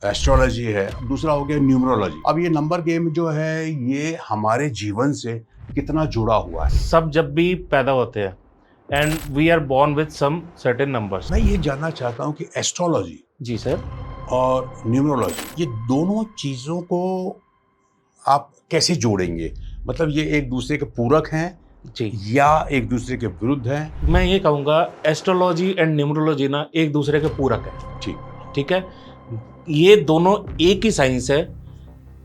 Astrology है, दूसरा हो गया न्यूमरोलॉजी। अब ये नंबर गेम जो है ये हमारे जीवन से कितना जुड़ा हुआ है। सब जब भी पैदा होते हैं and we are born with some certain numbers. मैं ये जानना चाहता हूँ कि एस्ट्रोलॉजी जी सर। और न्यूमरोलॉजी ये दोनों चीज़ों को आप कैसे जोड़ेंगे? मतलब ये एक दूसरे के पूरक हैं जी, या एक दूसरे के विरुद्ध हैं? मैं ये कहूँगा एस्ट्रोलॉजी एंड न्यूमरोलॉजी ना एक दूसरे के पूरक है। ठीक। ठीक है, ये दोनों एक ही साइंस है।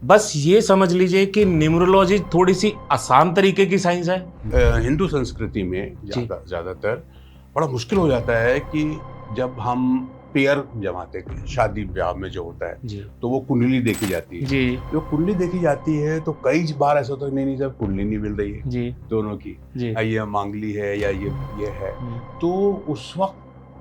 बस ये समझ लीजिए कि न्यूमरोलॉजी थोड़ी सी आसान तरीके की साइंस है। हिंदू संस्कृति में जी। ज़्यादातर बड़ा मुश्किल हो जाता है कि जब हम पेयर जमाते हैं शादी ब्याह में जो होता है जी तो वो कुंडली देखी जाती है। जी जो कुंडली देखी जाती है तो कई बार ऐसा होता है नहीं सर कुंडली नहीं मिल रही है जी दोनों की, जी। या ये मांगली है या ये है। तो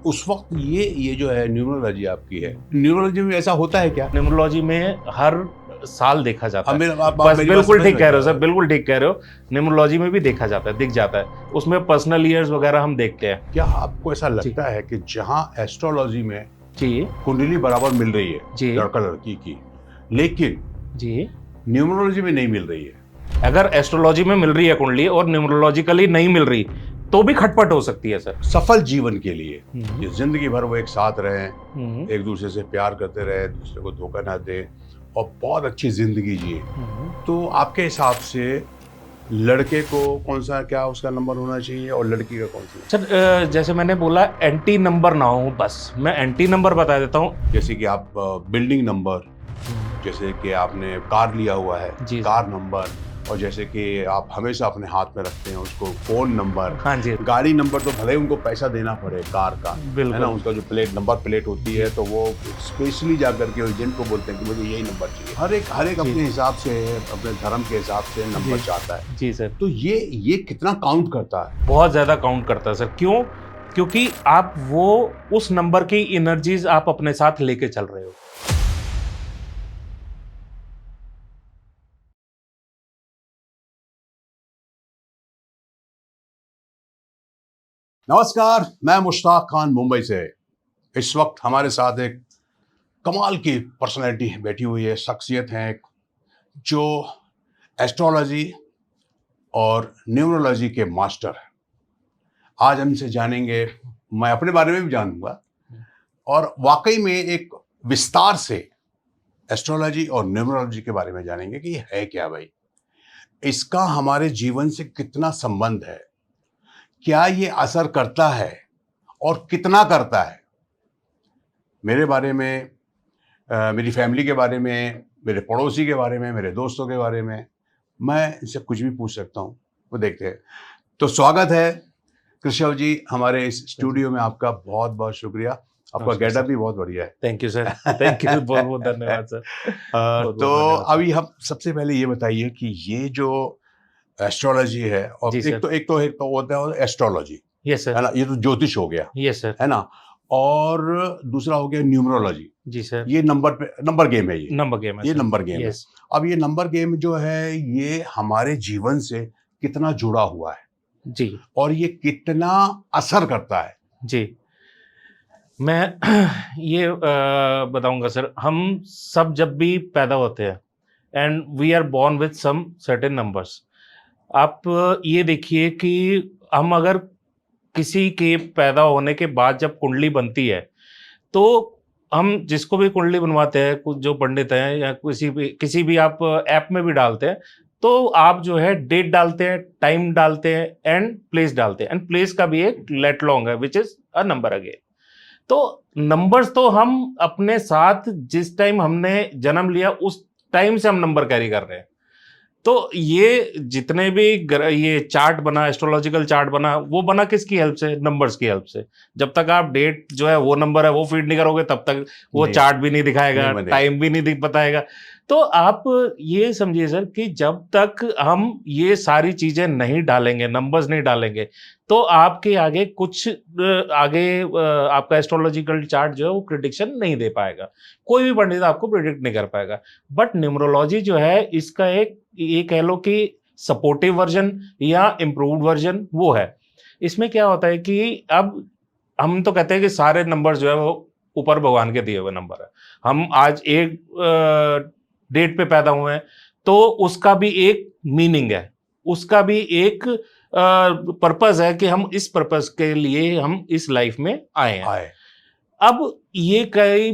उस वक्त ये जो है न्यूमरोलॉजी आपकी है, न्यूमरोलॉजी में ऐसा होता है क्या? न्यूमरोलॉजी में हर साल देखा जाता है। आप बस मेरी बात बिल्कुल समझ ठीक रहे कह रहे हो हैं? सर, बिल्कुल ठीक कह रहे हो। न्यूमरोलॉजी में भी देखा जाता है, दिख जाता है। उसमें पर्सनल ईयर्स वगैरह हम देखते हैं। क्या आपको ऐसा लगता है कि जहाँ एस्ट्रोलॉजी में जी कुंडली बराबर मिल रही है जी लड़का लड़की की, लेकिन जी। न्यूमरोलॉजी में नहीं मिल रही है? अगर एस्ट्रोलॉजी में मिल रही है कुंडली और न्यूमरोलॉजिकली नहीं मिल रही तो भी खटपट हो सकती है सर। सफल जीवन के लिए हम्म, ये जिंदगी भर वो एक साथ रहें, हम्म, एक दूसरे से प्यार करते रहे, दूसरे को धोखा ना दे और बहुत अच्छी जिंदगी जिए, तो आपके हिसाब से लड़के को कौन सा क्या उसका नंबर होना चाहिए और लड़की का कौन सा? सर जैसे मैंने बोला एंटी नंबर ना हो, बस मैं एंटी नंबर बता देता हूँ। जैसे कि आप बिल्डिंग नंबर, जैसे कि आपने कार लिया हुआ है जी सर। कार नंबर, और जैसे कि आप हमेशा अपने हाथ में रखते हैं उसको फोन नंबर, हाँ जी गाड़ी नंबर, तो भले ही उनको पैसा देना पड़े कार का, बिल्कुल। है ना, उसका जो नंबर प्लेट होती है तो वो स्पेशली जा करके एजेंट को बोलते हैं कि मुझे यही नंबर चाहिए। हर एक अपने हिसाब से, अपने धर्म के हिसाब से नंबर जी। चाहता है। जी सर। तो ये कितना काउंट करता है? बहुत ज़्यादा काउंट करता है सर। क्यों? क्योंकि आप वो उस नंबर की एनर्जीज आप अपने साथ लेके चल रहे हो। नमस्कार, मैं मुश्ताक खान मुंबई से। इस वक्त हमारे साथ एक कमाल की पर्सनैलिटी बैठी हुई है, शख्सियत है एक, जो एस्ट्रोलॉजी और न्यूमरोलॉजी के मास्टर हैं। आज हम इनसे जानेंगे, मैं अपने बारे में भी जानूंगा और वाकई में एक विस्तार से एस्ट्रोलॉजी और न्यूमरोलॉजी के बारे में जानेंगे कि ये है क्या भाई, इसका हमारे जीवन से कितना संबंध है, क्या ये असर करता है और कितना करता है। मेरे बारे में, मेरी फैमिली के बारे में, मेरे पड़ोसी के बारे में, मेरे दोस्तों के बारे में मैं इनसे कुछ भी पूछ सकता हूँ, वो देखते हैं। तो स्वागत है कृष्ण जी हमारे इस स्टूडियो में, आपका बहुत बहुत शुक्रिया। आपका नमस्कार गेटअप सर। भी बहुत बढ़िया है। Thank you sir. Thank you, बहुत बहुत धन्यवाद सर। बहुत तो बहुत धन्यवाद अभी हम सबसे पहले ये बताइए कि ये जो एस्ट्रोलॉजी है, और जी सर। एक तो होता है एस्ट्रोलॉजी, यस है सर। ना, ये तो ज्योतिष हो गया, यस सर। है ना, और दूसरा हो गया न्यूमरोलॉजी। जी सर। ये नंबर गेम है, नंबर गेम है ये सर। नंबर गेम है। यस अब ये नंबर गेम जो है ये हमारे जीवन से कितना जुड़ा हुआ है जी और ये कितना असर करता है? जी। मैं ये बताऊंगा सर। हम सब जब भी पैदा होते हैं and we are born with some certain numbers. आप ये देखिए कि हम अगर किसी के पैदा होने के बाद जब कुंडली बनती है तो हम जिसको भी कुंडली बनवाते हैं, कुछ जो पंडित हैं या किसी भी आप ऐप में भी डालते हैं, तो आप जो है डेट डालते हैं, टाइम डालते हैं एंड प्लेस डालते हैं। एंड प्लेस का भी एक लेट लॉन्ग है which is a number again. तो नंबर्स तो हम अपने साथ जिस टाइम हमने जन्म लिया उस टाइम से हम नंबर कैरी कर रहे हैं। तो ये जितने भी ये चार्ट बना, एस्ट्रोलॉजिकल चार्ट बना, वो बना किसकी हेल्प से? नंबर्स की हेल्प से। जब तक आप डेट जो है वो नंबर है वो फीड नहीं करोगे तब तक वो नहीं, चार्ट भी नहीं दिखाएगा, नहीं बनेगा। टाइम भी नहीं बताएगा। तो आप ये समझिए सर कि जब तक हम ये सारी चीजें नहीं डालेंगे, नंबर्स नहीं डालेंगे, तो आपके आगे कुछ आपका एस्ट्रोलॉजिकल चार्ट जो है वो प्रिडिक्शन नहीं दे पाएगा। कोई भी पंडित आपको प्रिडिक्ट नहीं कर पाएगा। बट न्यूमरोलॉजी जो है इसका एक, ये कह लो कि सपोर्टिव वर्जन या इम्प्रूव्ड वर्जन वो है। इसमें क्या होता है कि अब हम तो कहते हैं कि सारे नंबर जो है वो ऊपर भगवान के दिए हुए नंबर है। हम आज एक डेट पे पैदा हुए हैं तो उसका भी एक मीनिंग है, उसका भी एक पर्पस है कि हम इस पर्पस के लिए हम इस लाइफ में आए हैं। अब ये कई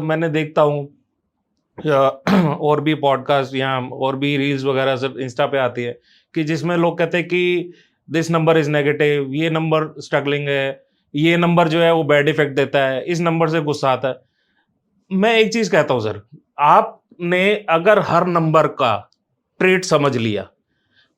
मैंने देखता हूँ और भी पॉडकास्ट या और भी रील्स वगैरह सब इंस्टा पे आती है कि जिसमें लोग कहते हैं कि दिस नंबर इज नेगेटिव, ये नंबर स्ट्रगलिंग है, ये नंबर जो है वो बैड इफेक्ट देता है, इस नंबर से गुस्सा आता है। मैं एक चीज कहता हूं सर, आपने अगर हर नंबर का ट्रेट समझ लिया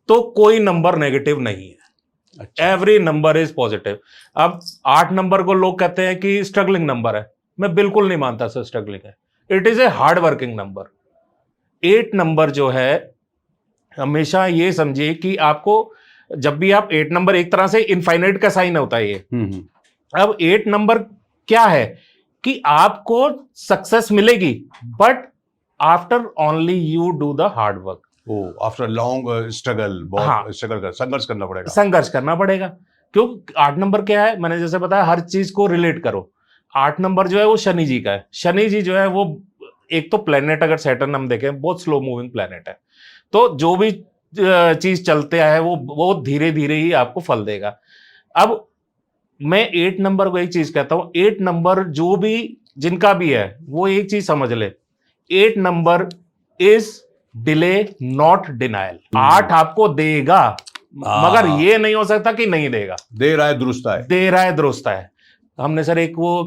तो कोई नंबर नेगेटिव नहीं है, एवरी नंबर इज पॉजिटिव। अब 8 नंबर को लोग कहते हैं कि स्ट्रगलिंग नंबर है, मैं बिल्कुल नहीं मानता सर स्ट्रगलिंग है, it is a hard working number. 8 number जो है हमेशा ये समझिए कि आपको जब भी आप 8 नंबर एक तरह से इनफाइनाइट का साइन होता है ये। अब 8 नंबर क्या है कि आपको सक्सेस मिलेगी but after only you do the hard work. After long struggle, बहुत स्ट्रगल संघर्ष करना पड़ेगा, संघर्ष करना पड़ेगा। क्यों? 8 नंबर क्या है, मैंने जैसे बताया, हर चीज को रिलेट करो। 8 नंबर जो है वो शनि जी का है। शनि जी जो है वो एक तो प्लेनेट, अगर सैटर्न हम देखें, बहुत स्लो मूविंग प्लेनेट है, तो जो भी चीज चलते आए वो धीरे धीरे ही आपको फल देगा। अब मैं 8 नंबर को एक चीज कहता हूं, 8 नंबर जो भी जिनका भी है वो एक चीज समझ ले, 8 number is delay not denial. 8 आपको देगा मगर ये नहीं हो सकता कि नहीं देगा, दे रहा है दुरुस्त है, दे रहा है दुरुस्त है। हमने सर एक वो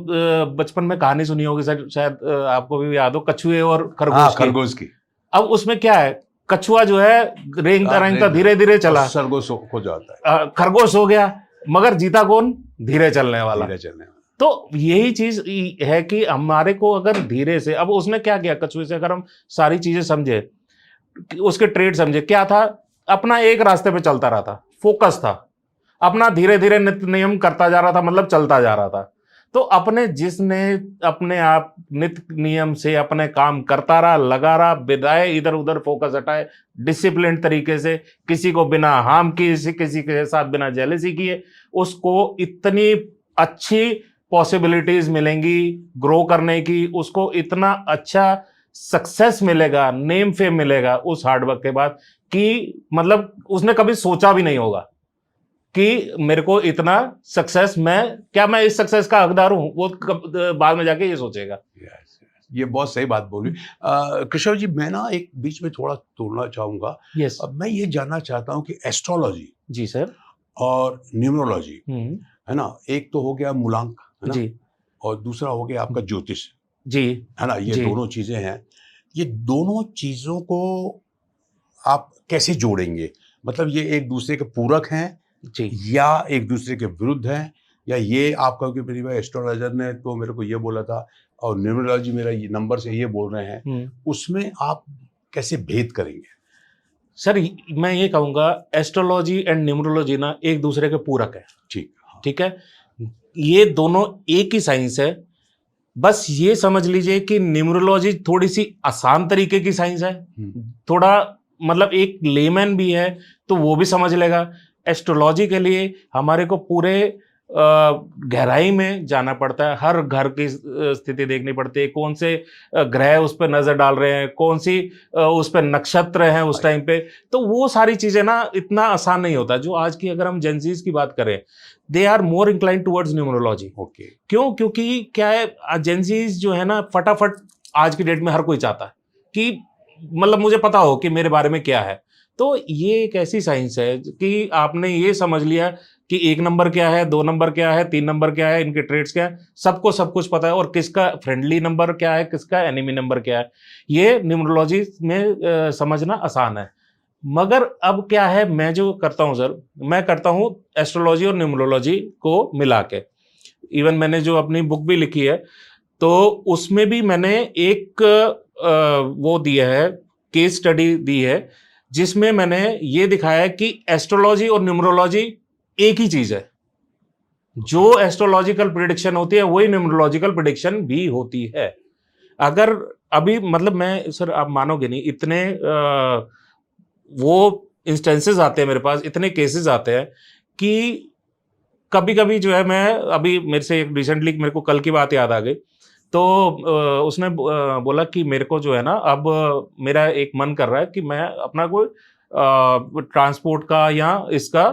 बचपन में कहानी सुनी होगी सर, शायद आपको भी याद हो, कछुए और खरगोश की। अब उसमें क्या है, कछुआ जो है रेंगता रेंगता धीरे धीरे चला, खरगोश हो जाता है, खरगोश हो गया, मगर जीता कौन? धीरे चलने वाला। तो यही चीज है कि हमारे को अगर धीरे से, अब उसने क्या किया कछुए से, अगर हम सारी चीजें समझे, उसके ट्रेड समझे, क्या था, अपना एक रास्ते पे चलता रहा था, फोकस था अपना, धीरे धीरे नित्य नियम करता जा रहा था, मतलब चलता जा रहा था। तो जिसने अपने आप नित्य नियम से अपने काम करता रहा, लगा रहा, बिदाए इधर उधर फोकस हटाए, डिसिप्लिन तरीके से, किसी को बिना हार्म किए, किसी के साथ बिना जेलसी किए, उसको इतनी अच्छी पॉसिबिलिटीज मिलेंगी ग्रो करने की, उसको इतना अच्छा सक्सेस मिलेगा, नेम फेम मिलेगा उस हार्डवर्क के बाद, कि मतलब उसने कभी सोचा भी नहीं होगा कि मेरे को इतना सक्सेस, मैं इस सक्सेस का हकदार हूं, वो बाद में जाके ये सोचेगा। ये बहुत सही बात बोली कृष्ण जी। मैं ना एक बीच में थोड़ा तोड़ना चाहूंगा। अब मैं ये जानना चाहता हूं कि एस्ट्रोलॉजी जी सर और न्यूमरोलॉजी है ना, एक तो हो गया मूलांक है ना जी, और दूसरा हो गया आपका ज्योतिष जी, है ना, ये दोनों चीजें हैं। ये दोनों चीजों को आप कैसे जोड़ेंगे? मतलब ये एक दूसरे के पूरक हैं जी, या एक दूसरे के विरुद्ध हैं, या ये आप कहो कि मेरी भाई एस्ट्रोलॉजर ने तो मेरे को ये बोला था और न्यूमरोलॉजी मेरा ये नंबर से ये बोल रहे हैं, उसमें आप कैसे भेद करेंगे? सर मैं ये कहूँगा, एस्ट्रोलॉजी एंड न्यूमरोलॉजी ना एक दूसरे के पूरक है। ठीक है, ये दोनों एक ही साइंस है। बस ये समझ लीजिए कि न्यूमरोलॉजी थोड़ी सी आसान तरीके की साइंस है, थोड़ा मतलब एक लेमैन भी है तो वो भी समझ लेगा। एस्ट्रोलॉजी के लिए हमारे को पूरे गहराई में जाना पड़ता है, हर घर की स्थिति देखनी पड़ती है, कौन से ग्रह उस पर नजर डाल रहे हैं, कौन सी उस पर नक्षत्र हैं उस टाइम पे, तो वो सारी चीजें ना इतना आसान नहीं होता। जो आज की अगर हम जेंजीज की बात करें, they are more incline towards numerology. क्यों? क्योंकि क्या है, जेंजीज जो है ना, फटाफट आज की डेट में हर कोई चाहता है कि मतलब मुझे पता हो कि मेरे बारे में क्या है। तो ये एक ऐसी साइंस है कि आपने ये समझ लिया कि 1 नंबर क्या है, 2 नंबर क्या है, 3 नंबर क्या है, इनके ट्रेड्स क्या है, सबको सब कुछ पता है, और किसका फ्रेंडली नंबर क्या है, किसका एनिमी नंबर क्या है, ये न्यूमरोलॉजी में समझना आसान है। मगर अब क्या है, मैं जो करता हूं सर, मैं करता हूं एस्ट्रोलॉजी और न्यूमरोलॉजी को मिला के। इवन मैंने जो अपनी बुक भी लिखी है तो उसमें भी मैंने एक वो दिया है, केस स्टडी दी है, जिसमें मैंने ये दिखाया है कि एस्ट्रोलॉजी और न्यूमरोलॉजी एक ही चीज है। जो एस्ट्रोलॉजिकल प्रिडिक्शन होती है वही न्यूमरोलॉजिकल प्रिडिक्शन भी होती है। अगर अभी मतलब मैं सर, आप मानोगे नहीं, इतने वो इंस्टेंसेस आते हैं मेरे पास, इतने केसेस आते हैं कि कभी कभी जो है, मैं अभी मेरे से रिसेंटली मेरे को कल की बात याद आ गई तो उसने बोला कि मेरे को जो है ना, अब मेरा एक मन कर रहा है कि मैं अपना कोई ट्रांसपोर्ट का या इसका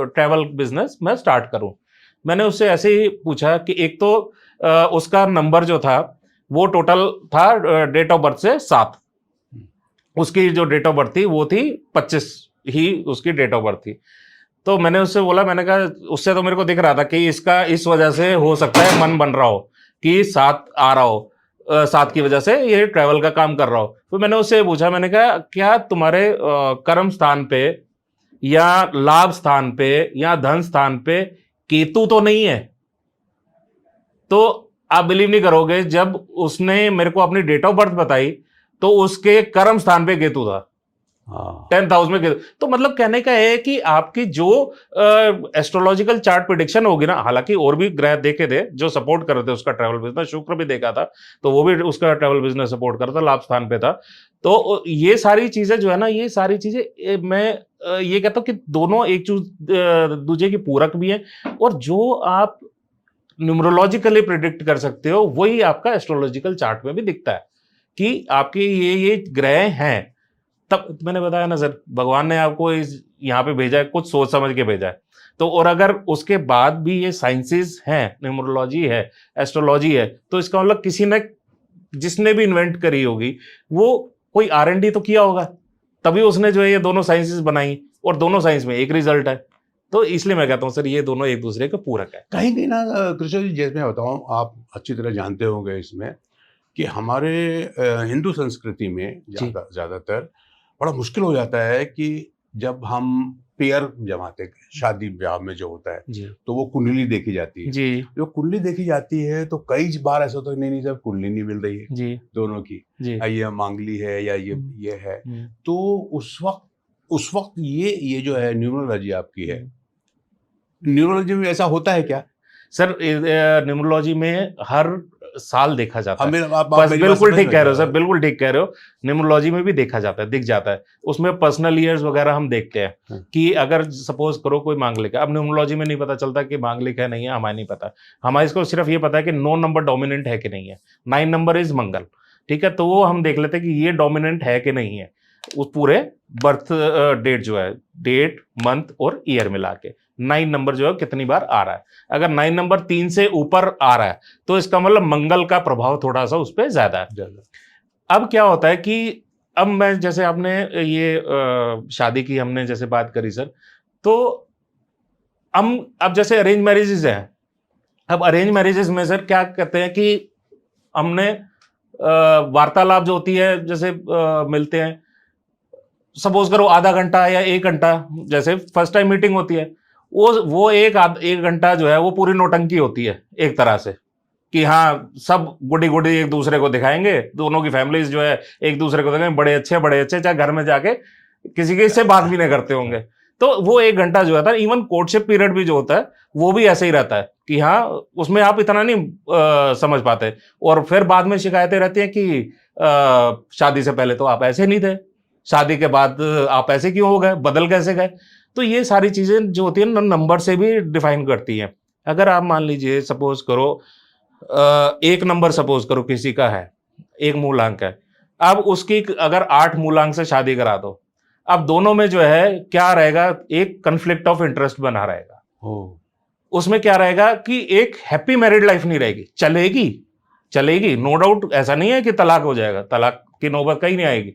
ट्रैवल बिजनेस मैं स्टार्ट करूं। मैंने उससे ऐसे ही पूछा कि एक तो उसका नंबर जो था वो टोटल था डेट ऑफ बर्थ से 7, उसकी जो डेट ऑफ बर्थ थी वो थी 25 ही उसकी डेट ऑफ बर्थ थी। तो मैंने उससे बोला, मैंने कहा उससे तो मेरे को दिख रहा था कि इसका इस वजह से हो सकता है मन बन रहा हो कि 7 आ रहा हो, 7 की वजह से ये ट्रैवल का काम कर रहा हो। तो मैंने उससे पूछा, मैंने कहा क्या तुम्हारे कर्म स्थान पे या लाभ स्थान पे या धन स्थान पे केतु तो नहीं है? तो आप बिलीव नहीं करोगे, जब उसने मेरे को अपनी डेट ऑफ बर्थ बताई तो उसके कर्म स्थान पे केतु था, 10th हाउस में केतु। तो मतलब कहने का है कि आपकी जो एस्ट्रोलॉजिकल चार्ट प्रेडिक्शन होगी ना, हालांकि और भी ग्रह देखे थे जो सपोर्ट कर रहे थे उसका ट्रैवल बिजनेस, शुक्र भी देखा था तो वो भी उसका ट्रैवल बिजनेस सपोर्ट कर रहा था, लाभ स्थान पे था। तो ये सारी चीजें जो है ना, ये सारी चीजें मैं ये कहता हूं कि दोनों एक दूसरे की पूरक भी है, और जो आप न्यूमरोलॉजिकली प्रिडिक्ट कर सकते हो वही आपका एस्ट्रोलॉजिकल चार्ट में भी दिखता है कि आपके ये ग्रह हैं। तब मैंने बताया ना सर, भगवान ने आपको इस यहाँ पे भेजा है, कुछ सोच समझ के भेजा है। तो और अगर उसके बाद भी ये साइंसेस हैं, न्यूमरोलॉजी है, एस्ट्रोलॉजी है, तो इसका मतलब किसी ने, जिसने भी इन्वेंट करी होगी वो कोई R&D तो किया होगा, तभी उसने जो है ये दोनों साइंसेस बनाई, और दोनों साइंस में एक रिजल्ट है। तो इसलिए मैं कहता हूँ सर, ये दोनों एक दूसरे के पूरक है। कहीं नहीं ना कृष्ण जी, जैसे मैं बताऊँ, आप अच्छी तरह जानते होंगे इसमें कि हमारे हिंदू संस्कृति में ज़्यादातर बड़ा मुश्किल हो जाता है कि जब हम पेयर जमाते हैं, शादी ब्याह में जो होता है जी। तो वो कुंडली देखी जाती है जी। जो कुंडली देखी जाती है तो कई बार ऐसा होता है नहीं सर कुंडली नहीं मिल रही है जी। दोनों की, जी। ये मांगली है या ये है। तो उस वक्त ये जो है न्यूमरोलॉजी आपकी है, न्यूमरोलॉजी में ऐसा होता है क्या सर? न्यूमरोलॉजी में हर साल देखा जाता है। बस बिल्कुल ठीक कह रहे हो सर, बिल्कुल ठीक कह रहे हो। न्यूमरोलॉजी में भी देखा जाता है, दिख जाता है उसमें पर्सनल ईयर्स वगैरह हम देखते हैं कि अगर सपोज करो कोई मांगलिक है, अब न्यूमरोलॉजी में नहीं पता चलता कि मांगलिक है नहीं है, हमें नहीं पता। हमारे इसको सिर्फ ये पता है कि 9 नंबर डोमिनेंट है कि नहीं है, 9 नंबर इज मंगल, ठीक है। तो वो हम देख लेते हैं कि ये डोमिनेंट है कि नहीं है, उस पूरे बर्थ डेट जो है, डेट मंथ और ईयर मिला के 9 नंबर जो है कितनी बार आ रहा है। अगर 9 नंबर 3 से ऊपर आ रहा है तो इसका मतलब मंगल का प्रभाव थोड़ा सा उस पर ज्यादा है। अब क्या होता है कि अब मैं, जैसे आपने ये शादी की हमने जैसे बात करी सर, तो हम अब जैसे अरेंज मैरिजेस हैं, अब अरेंज मैरिजेस में सर क्या कहते हैं कि हमने वार्तालाप जो होती है, जैसे मिलते हैं, सपोज करो आधा घंटा या 1 घंटा, जैसे फर्स्ट टाइम मीटिंग होती है, वो एक घंटा जो है वो पूरी नौटंकी होती है एक तरह से, कि हाँ सब गुडी गुडी एक दूसरे को दिखाएंगे, दोनों की फैमिलीज जो है एक दूसरे को दिखाएंगे, बड़े अच्छे, चाहे घर में जाके किसी के से बात भी नहीं करते होंगे। तो वो 1 घंटा जो है, इवन कोर्टशिप पीरियड भी जो होता है वो भी ऐसे ही रहता है कि हाँ उसमें आप इतना नहीं समझ पाते, और फिर बाद में शिकायतें रहती हैं कि शादी से पहले तो आप ऐसे नहीं थे, शादी के बाद आप ऐसे क्यों हो गए, बदल कैसे गए। तो ये सारी चीजें जो होती है ना, नंबर से भी डिफाइन करती हैं। अगर आप मान लीजिए सपोज करो 1 नंबर सपोज करो किसी का है, 1 मूलांक है, अब उसकी अगर 8 मूलांक से शादी करा दो, अब दोनों में जो है क्या रहेगा, एक कन्फ्लिक्ट ऑफ इंटरेस्ट बना रहेगा। उसमें क्या रहेगा कि एक हैप्पी मैरिड लाइफ नहीं रहेगी, चलेगी नो डाउट, ऐसा नहीं है कि तलाक हो जाएगा, तलाक की नौबत कहीं नहीं आएगी,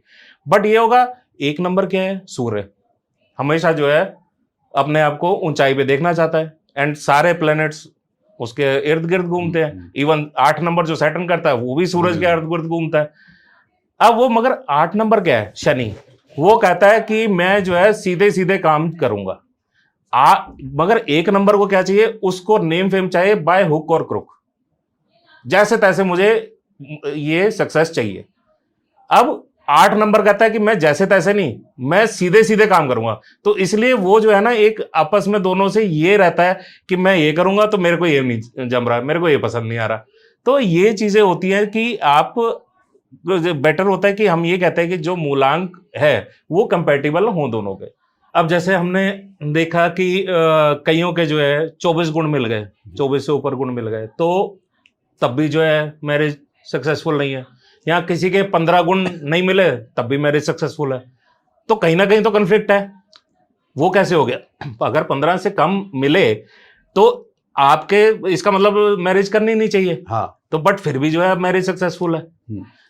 बट ये होगा 1 नंबर क्या है, सूर्य हमेशा जो है अपने आप को ऊंचाई पे देखना चाहता है, एंड सारे प्लैनेट्स उसके इर्द गिर्द घूमते हैं। इवन 8 नंबर जो सैटर्न करता है वो भी सूरज के इर्द गिर्द घूमता है। अब वो, मगर 8 नंबर क्या है, शनि, वो कहता है कि मैं जो है सीधे सीधे काम करूंगा। मगर 1 नंबर को क्या चाहिए, उसको नेम फेम चाहिए बाय हुक और क्रुक, जैसे तैसे मुझे ये सक्सेस चाहिए। अब 8 नंबर कहता है कि मैं जैसे तैसे नहीं, मैं सीधे सीधे काम करूंगा। तो इसलिए वो जो है ना, एक आपस में दोनों से ये रहता है कि मैं ये करूंगा तो मेरे को ये नहीं जम रहा, मेरे को ये पसंद नहीं आ रहा। तो ये चीजें होती हैं कि आप, बेटर होता है कि हम ये कहते हैं कि जो मूलांक है वो कंपैटिबल हो दोनों के। अब जैसे हमने देखा कि कईयों के जो है 24 गुण मिल गए, 24 से ऊपर गुण मिल गए, तो तब भी जो है मैरिज सक्सेसफुल नहीं है, या किसी के 15 गुण नहीं मिले तब भी मैरिज सक्सेसफुल है। तो कहीं ना कहीं तो कन्फ्लिक्ट है। वो कैसे हो गया? अगर 15 से कम मिले तो आपके, इसका मतलब मैरिज करनी नहीं चाहिए। हाँ। तो बट फिर भी जो है मैरिज सक्सेसफुल है।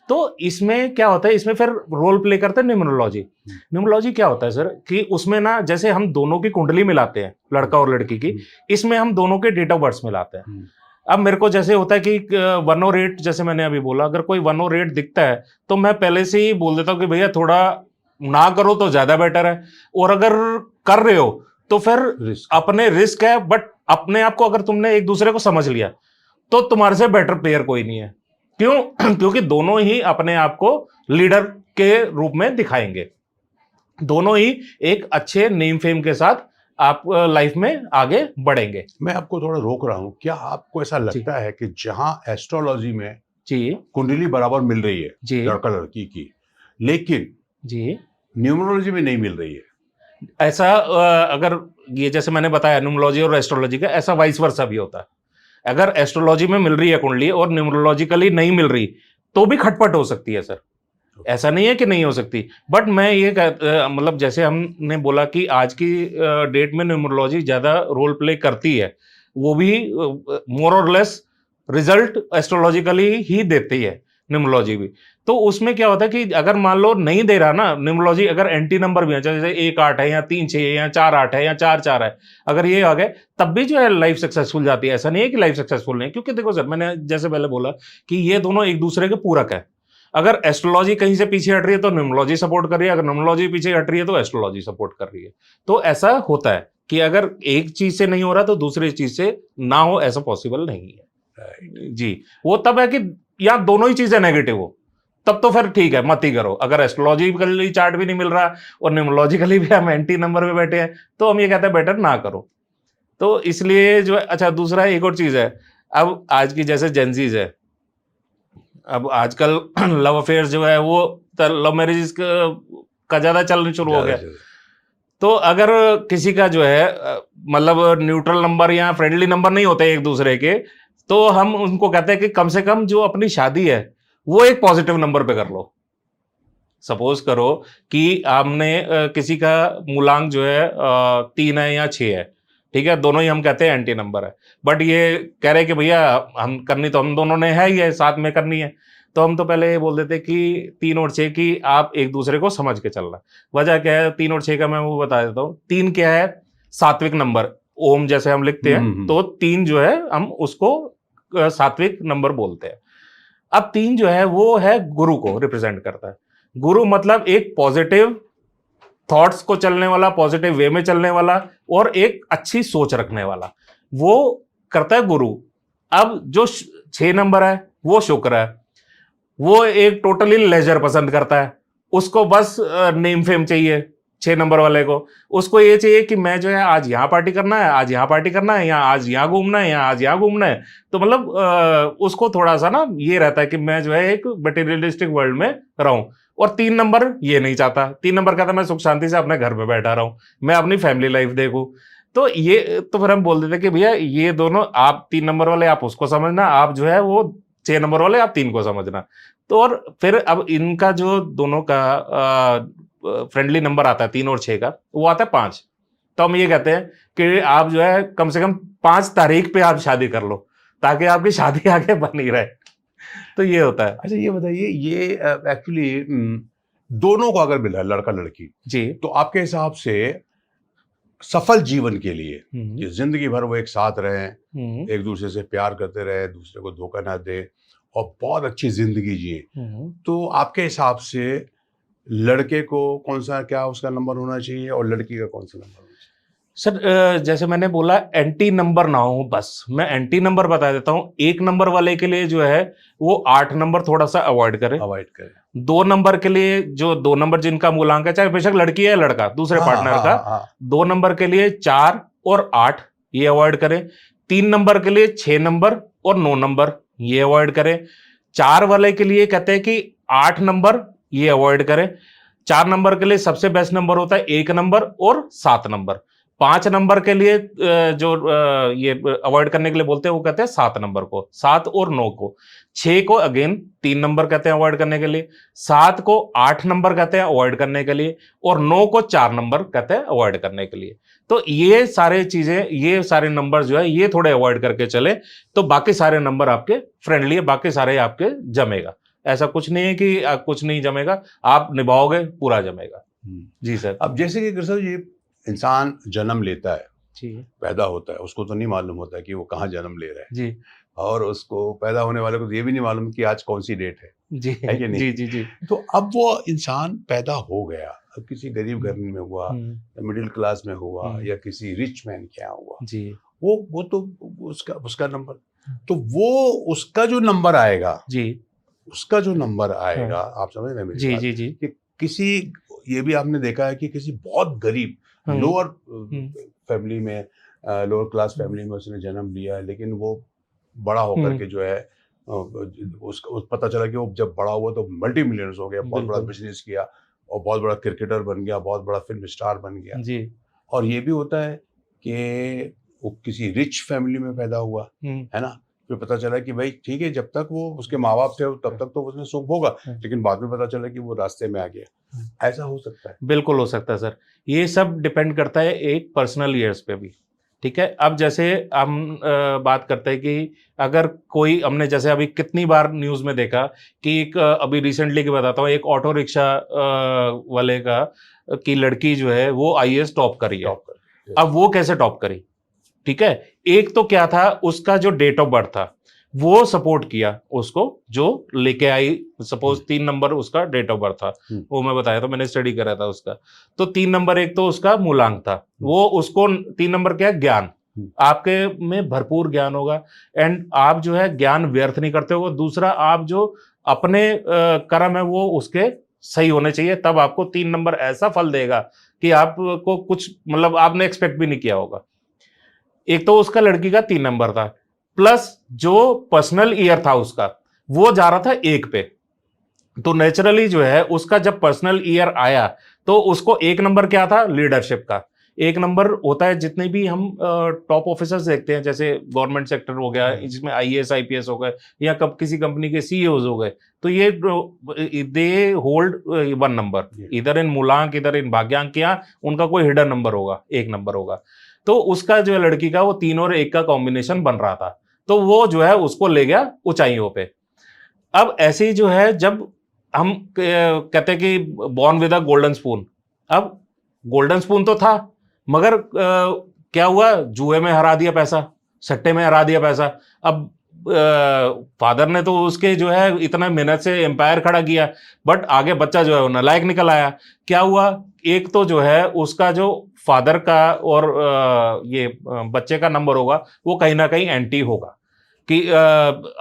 तो इसमें क्या होता है, इसमें फिर रोल प्ले करते हैं न्यूमरोलॉजी। न्यूमरोलॉजी क्या होता है सर कि उसमें ना, जैसे हम दोनों की कुंडली मिलाते हैं, लड़का और लड़की की, इसमें हम दोनों के डेट ऑफ बर्थ मिलाते हैं। अब मेरे को जैसे होता है कि 108, जैसे मैंने अभी बोला, अगर कोई 108 दिखता है तो मैं पहले से ही बोल देता हूँ कि भैया थोड़ा ना करो तो ज्यादा बेटर है, और अगर कर रहे हो तो फिर अपने रिस्क है, बट अपने आप को अगर तुमने एक दूसरे को समझ लिया तो तुम्हारे से बेटर प्लेयर कोई नहीं है। क्यों? क्योंकि दोनों ही अपने आप को लीडर के रूप में दिखाएंगे, दोनों ही एक अच्छे नेम फेम के साथ आप लाइफ में आगे बढ़ेंगे। मैं आपको थोड़ा रोक रहा हूं, क्या आपको ऐसा लगता है कि जहां एस्ट्रोलॉजी में जी कुंडली बराबर मिल रही है जी लड़का लड़की की, लेकिन जी न्यूमरोलॉजी में नहीं मिल रही है, ऐसा अगर ये जैसे मैंने बताया न्यूमरोलॉजी और एस्ट्रोलॉजी का, ऐसा वाइस वर्सा भी होता है। अगर एस्ट्रोलॉजी में मिल रही है कुंडली और न्यूमरोलॉजिकली नहीं मिल रही तो भी खटपट हो सकती है सर, ऐसा नहीं है कि नहीं हो सकती। बट मैं ये मतलब जैसे हमने बोला कि आज की डेट में न्यूमरोलॉजी ज्यादा रोल प्ले करती है, वो भी मोर और लेस रिजल्ट एस्ट्रोलॉजिकली ही देती है न्यूमरोलॉजी भी। तो उसमें क्या होता है कि अगर मान लो नहीं दे रहा ना न्यूमरोलॉजी, अगर एंटी नंबर भी है, जैसे 1-8 है या 3-6 है या 4-8 है या 4-4 है, अगर ये आ गए तब भी जो है लाइफ सक्सेसफुल जाती है। ऐसा नहीं है कि लाइफ सक्सेसफुल नहीं, क्योंकि देखो सर, मैंने जैसे पहले बोला कि ये दोनों एक दूसरे के पूरक है। अगर एस्ट्रोलॉजी कहीं से पीछे हट रही है तो न्यूमरोलॉजी सपोर्ट कर रही है, अगर न्यूमरोलॉजी पीछे हट रही है तो एस्ट्रोलॉजी सपोर्ट कर रही है। तो ऐसा होता है कि अगर एक चीज से नहीं हो रहा तो दूसरी चीज से ना हो, ऐसा पॉसिबल नहीं है जी। वो तब है कि या दोनों ही चीजें नेगेटिव हो, तब तो फिर ठीक है, मत ही करो। अगर एस्ट्रोलॉजिकली चार्ट भी नहीं मिल रहा और न्यूमरोलॉजिकली भी हम एंटी नंबर पे बैठे हैं तो हम ये कहते हैं बेटर ना करो। तो इसलिए जो है, अच्छा दूसरा एक और चीज है, अब आज की जैसे जेंजीज है, अब आजकल लव अफेयर्स जो है वो लव मैरिज का ज्यादा चलना शुरू हो गया। तो अगर किसी का जो है मतलब न्यूट्रल नंबर या फ्रेंडली नंबर नहीं होते एक दूसरे के, तो हम उनको कहते हैं कि कम से कम जो अपनी शादी है वो एक पॉजिटिव नंबर पे कर लो। सपोज करो कि आपने किसी का मूलांक जो है 3 है या 6 है, ठीक है, दोनों ही हम कहते हैं एंटी नंबर है, बट ये कह रहे कि भैया हम करनी तो हम दोनों ने है ही है, साथ में करनी है, तो हम तो पहले ये बोल देते कि 3 और 6 की आप एक दूसरे को समझ के चलना। वजह क्या है 3 और 6 का, मैं वो बता देता हूँ। 3 क्या है? सात्विक नंबर, ओम जैसे हम लिखते हैं, तो 3 जो है हम उसको सात्विक नंबर बोलते हैं। अब 3 जो है वो है गुरु को रिप्रेजेंट करता है। गुरु मतलब एक पॉजिटिव थॉट्स को चलने वाला, पॉजिटिव वे में चलने वाला और एक अच्छी सोच रखने वाला, वो करता है गुरु। अब जो 6 नंबर है वो शुक्र है, वो एक टोटली लेजर पसंद करता है, उसको बस नेम फेम चाहिए। 6 नंबर वाले को उसको ये चाहिए कि मैं जो है आज यहाँ पार्टी करना है, आज यहाँ पार्टी करना है, या आज यहाँ घूमना है, या आज यहाँ घूमना है। तो मतलब उसको थोड़ा सा ना ये रहता है कि मैं जो है एक मटेरियलिस्टिक वर्ल्ड में रहूं। और 3 नंबर ये नहीं चाहता, 3 नंबर कहता मैं सुख शांति से अपने घर पे बैठा रहूं, मैं अपनी फैमिली लाइफ देखूं। तो ये तो फिर हम बोल देते कि भैया ये दोनों, आप 3 नंबर वाले आप उसको समझना, आप जो है वो 6 नंबर वाले आप 3 को समझना। तो और फिर अब इनका जो दोनों का फ्रेंडली नंबर आता है 3 और 6 का, वो आता है 5। तो हम ये कहते हैं कि आप जो है कम से कम 5 तारीख पे आप शादी कर लो ताकि आपकी शादी आगे बनी रहे। तो ये होता है। अच्छा ये बताइए, ये एक्चुअली दोनों को अगर मिला है लड़का लड़की जी, तो आपके हिसाब से सफल जीवन के लिए कि जिंदगी भर वो एक साथ रहें, एक दूसरे से प्यार करते रहे, दूसरे को धोखा ना दे और बहुत अच्छी जिंदगी जिए, तो आपके हिसाब से लड़के को कौन सा, क्या उसका नंबर होना चाहिए और लड़की का कौन सा नंबर होना चाहिए? सर जैसे मैंने बोला एंटी नंबर ना हो, बस मैं एंटी नंबर बता देता हूँ। 1 नंबर वाले के लिए जो है वो 8 नंबर थोड़ा सा अवॉइड करें। 2 नंबर के लिए, जो 2 नंबर जिनका मूलांक है, चाहे बेशक लड़की है लड़का, दूसरे पार्टनर का, 2 नंबर के लिए 4 और 8 ये अवॉइड करें। 3 नंबर के लिए 6 नंबर और 9 नंबर ये अवॉइड करें। 4 वाले के लिए कहते हैं कि 8 नंबर ये अवॉइड करें। 4 नंबर के लिए सबसे बेस्ट नंबर होता है 1 नंबर और 7 नंबर। 5 नंबर के लिए जो ये अवॉइड करने के लिए बोलते हैं वो कहते हैं 7 नंबर को, 7 और 9 को। 6 को अगेन 3 नंबर कहते हैं अवॉइड करने के लिए, 7 को 8 नंबर कहते हैं अवॉइड करने के लिए, और 9 को 4 नंबर कहते हैं अवॉइड करने के लिए। तो ये सारे चीजें, ये सारे नंबर जो है ये थोड़े अवॉइड करके चले तो बाकी सारे नंबर आपके फ्रेंडली है, बाकी सारे आपके जमेगा। ऐसा कुछ नहीं है कि कुछ नहीं जमेगा, आप निभाओगे पूरा जमेगा। जी सर। अब जैसे कि सर ये इंसान जन्म लेता है, जी पैदा होता है, उसको तो नहीं मालूम होता है कि वो कहाँ जन्म ले रहा है जी और उसको पैदा होने वाले को तो ये भी नहीं मालूम कि आज कौन सी डेट है जी है कि नहीं? जी जी जी। तो अब वो इंसान पैदा हो गया, अब किसी गरीब घर में हुआ या मिडिल क्लास में हुआ या किसी रिच मैन के यहाँ हुआ, जी वो तो उसका नंबर, तो वो उसका जो नंबर आएगा, जी उसका जो नंबर आएगा, आप समझ रहे हैं मेरी जी बात? जी जी कि किसी, ये भी आपने देखा है कि किसी बहुत गरीब लोअर फैमिली में, लोअर क्लास फैमिली में उसने जन्म लिया है, लेकिन वो बड़ा होकर के जो है उसका पता चला कि वो जब बड़ा हुआ तो मल्टी मिलियनर्स हो गया, बहुत बड़ा बिजनेस किया और बहुत बड़ा क्रिकेटर बन गया, बहुत बड़ा फिल्म स्टार बन गया। जी। और ये भी होता है कि वो किसी रिच फैमिली में पैदा हुआ, है ना, फिर पता चला कि भाई ठीक है, जब तक वो उसके माँ बाप थे तब तक तो उसने सुख भोगा, लेकिन बाद में पता चला कि वो रास्ते में आ गया। ऐसा हो सकता है? बिल्कुल हो सकता है सर। ये सब डिपेंड करता है एक पर्सनल ईयर्स पे भी। ठीक है, अब जैसे हम बात करते हैं कि अगर कोई, हमने जैसे अभी कितनी बार न्यूज़ में देखा कि एक अभी रिसेंटली की बताता हूँ, एक ऑटो रिक्शा वाले की लड़की जो है वो IAS टॉप करी है। अब वो कैसे टॉप करी? ठीक है, एक तो क्या था, उसका जो डेट ऑफ बर्थ था वो सपोर्ट किया उसको, जो लेके आई, सपोज 3 नंबर उसका डेट ऑफ बर्थ था, वो मैं बताया था, मैंने स्टडी करा था उसका। तो 3 नंबर एक तो उसका मूलांक था, वो उसको 3 नंबर क्या है, ज्ञान, आपके में भरपूर ज्ञान होगा एंड आप जो है ज्ञान व्यर्थ नहीं करते हो। दूसरा, आप जो अपने कर्म है वो उसके सही होने चाहिए, तब आपको 3 नंबर ऐसा फल देगा कि आपको कुछ मतलब आपने एक्सपेक्ट भी नहीं किया होगा। एक तो उसका लड़की का 3 नंबर था, प्लस जो पर्सनल ईयर था उसका वो जा रहा था 1 पे, तो नेचुरली जो है उसका जब पर्सनल ईयर आया तो उसको 1 नंबर क्या था, लीडरशिप का 1 नंबर होता है। जितने भी हम टॉप ऑफिसर्स देखते हैं, जैसे गवर्नमेंट सेक्टर हो गया, जिसमें IAS IPS हो गए या कब किसी कंपनी के CEOs हो गए, तो ये दे होल्ड 1 नंबर, इधर इन मूलांक इधर इन भाग्यांक, या उनका कोई हिडन नंबर होगा, 1 नंबर होगा। तो उसका जो है लड़की का वो 3 और 1 का कॉम्बिनेशन बन रहा था, तो वो जो है उसको ले गया ऊंचाइयों पे। अब ऐसे ही जो है, जब हम कहते हैं कि born with a golden spoon, अब गोल्डन स्पून तो था, मगर क्या हुआ, जुए में हरा दिया पैसा, सट्टे में हरा दिया पैसा। अब फादर ने तो उसके जो है इतना मेहनत से एम्पायर खड़ा किया, बट आगे बच्चा जो है वो नालायक निकल आया। क्या हुआ, एक तो जो है उसका जो फादर का और ये बच्चे का नंबर होगा वो कहीं ना कहीं एंटी होगा, कि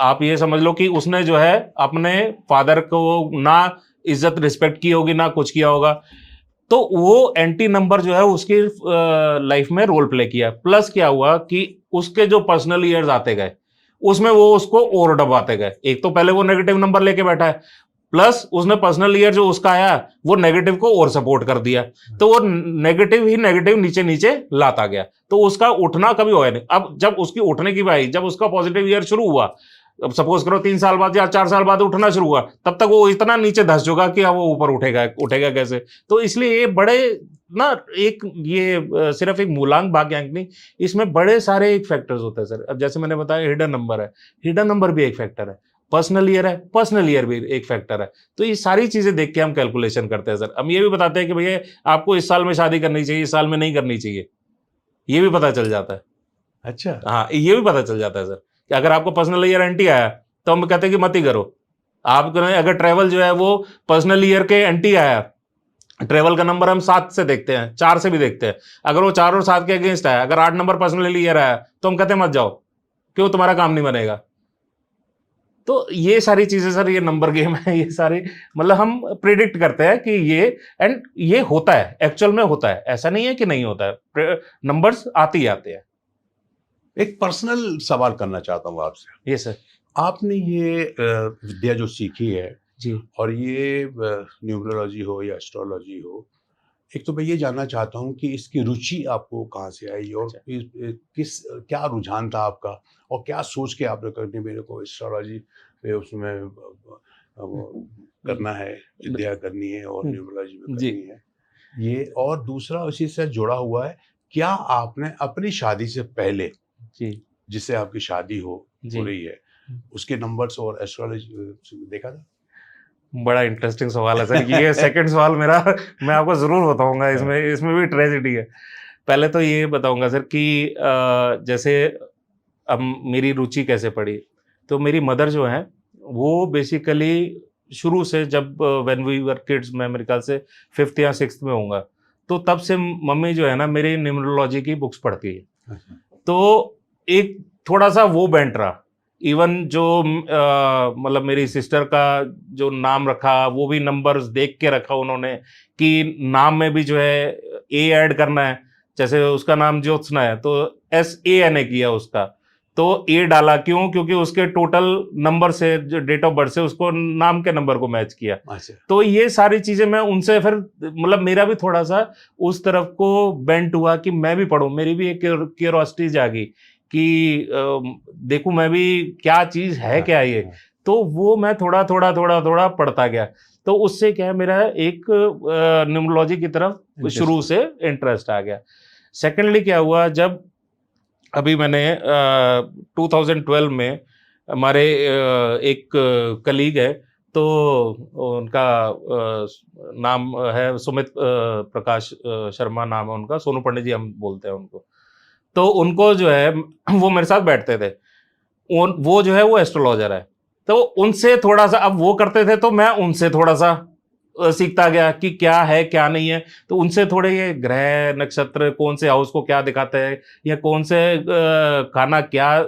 आप ये समझ लो कि उसने जो है अपने फादर को ना इज्जत रिस्पेक्ट की होगी, ना कुछ किया होगा, तो वो एंटी नंबर जो है उसकी लाइफ में रोल प्ले किया। प्लस क्या हुआ कि उसके जो पर्सनल ईयर्स आते गए उसमें वो उसको और दबाते गए। एक तो पहले वो नेगेटिव नंबर लेके बैठा है, प्लस उसने पर्सनल ईयर जो उसका आया वो नेगेटिव को और सपोर्ट कर दिया, तो वो नेगेटिव ही नेगेटिव नीचे नीचे लाता गया, तो उसका उठना कभी होया नहीं। अब जब उसकी उठने की बात, जब उसका पॉजिटिव ईयर शुरू हुआ, अब सपोज करो 3 साल बाद या 4 साल बाद उठना शुरू हुआ, तब तक वो इतना नीचे धस चुका कि अब वो ऊपर उठेगा कैसे। तो इसलिए ये बड़े ना, एक ये सिर्फ एक मूलांक भाग्यांक नहीं, इसमें बड़े सारे एक फैक्टर्स होते हैं सर। अब जैसे मैंने बताया हिडन नंबर है, हिडन नंबर भी एक फैक्टर है, पर्सनल ईयर है, पर्सनल ईयर भी एक फैक्टर है। तो ये सारी चीजें देख के हम कैलकुलेशन करते हैं सर। हम ये भी बताते हैं कि भैया आपको इस साल में शादी करनी चाहिए, इस साल में नहीं करनी चाहिए, ये भी पता चल जाता है। अच्छा, हाँ, ये भी पता चल जाता है सर कि अगर आपको पर्सनल ईयर एंटी आया तो हम कहते हैं कि मत ही करो। आप अगर ट्रेवल जो है वो पर्सनल ईयर के एंटी आया, ट्रेवल का नंबर हम 7 से देखते हैं, 4 से भी देखते हैं, अगर वो 4 और 7 के अगेंस्ट आया, अगर 8 नंबर पर्सनल ईयर आया तो हम कहते हैं मत जाओ, क्यों, तुम्हारा काम नहीं बनेगा। तो ये सारी चीजें सर, ये नंबर गेम है, ये सारी मतलब हम प्रिडिक्ट करते हैं कि ये, एंड ये होता है, एक्चुअल में होता है, ऐसा नहीं है कि नहीं होता है, नंबर्स आते ही आते हैं। एक पर्सनल सवाल करना चाहता हूँ आपसे। ये सर, आपने ये विद्या जो सीखी है जी, और ये न्यूमरोलॉजी हो या एस्ट्रोलॉजी हो, एक तो मैं ये जानना चाहता हूँ कि इसकी रुचि आपको कहाँ से आई और क्या रुझान था आपका और क्या सोच के आपने करनी मेरे को एस्ट्रोलॉजी पे उसमें वो करना है, विद्या करनी है और न्यूमरोलॉजी में जी करनी है ये। और दूसरा उसी से जुड़ा हुआ है, क्या आपने अपनी शादी से पहले जी जिससे आपकी शादी हो जी रही है उसके नंबर्स और एस्ट्रोलॉजी देखा था? बड़ा इंटरेस्टिंग सवाल है सर ये सेकंड सवाल मेरा मैं आपको जरूर बताऊंगा इसमें इसमें भी ट्रेजेडी है। पहले तो ये बताऊंगा सर कि जैसे अब मेरी रुचि कैसे पड़ी, तो मेरी मदर जो है वो बेसिकली शुरू से जब व्हेन वी वर किड्स, मैं मेरे ख्याल से 5th या 6th में होऊंगा, तो तब से मम्मी जो है ना मेरी न्यूमरोलॉजी की बुक्स पढ़ती है। तो एक थोड़ा सा वो बेंट रहा। इवन जो मतलब मेरी सिस्टर का जो नाम रखा वो भी नंबर्स देख के रखा उन्होंने कि नाम में भी जो है ए ऐड करना है। जैसे उसका नाम ज्योत्सना है तो SANA किया उसका, तो ए डाला क्यों, क्योंकि उसके टोटल नंबर से जो डेट ऑफ बर्थ से उसको नाम के नंबर को मैच किया। तो ये सारी चीजें मैं उनसे फिर मतलब मेरा भी थोड़ा सा उस तरफ को बेंट हुआ कि मैं भी पढ़ूं, मेरी भी एक क्यूरियोसिटी जागी कि देखूं मैं भी क्या चीज है क्या ये। तो वो मैं थोड़ा थोड़ा थोड़ा थोड़ा पढ़ता गया, तो उससे क्या है मेरा एक न्यूमरोलॉजी की तरफ शुरू से इंटरेस्ट आ गया। सेकेंडली क्या हुआ, जब अभी मैंने 2012 में हमारे एक कलीग है, तो उनका नाम है सुमित प्रकाश शर्मा नाम है उनका, सोनू पंडित जी हम बोलते हैं उनको। तो उनको जो है वो मेरे साथ बैठते थे, वो जो है वो एस्ट्रोलॉजर है, तो उनसे थोड़ा सा अब वो करते थे तो मैं उनसे थोड़ा सा सीखता गया कि क्या है क्या नहीं है। तो उनसे थोड़े ये ग्रह नक्षत्र कौन से हाउस को क्या दिखाता है, या कौन से खाना क्या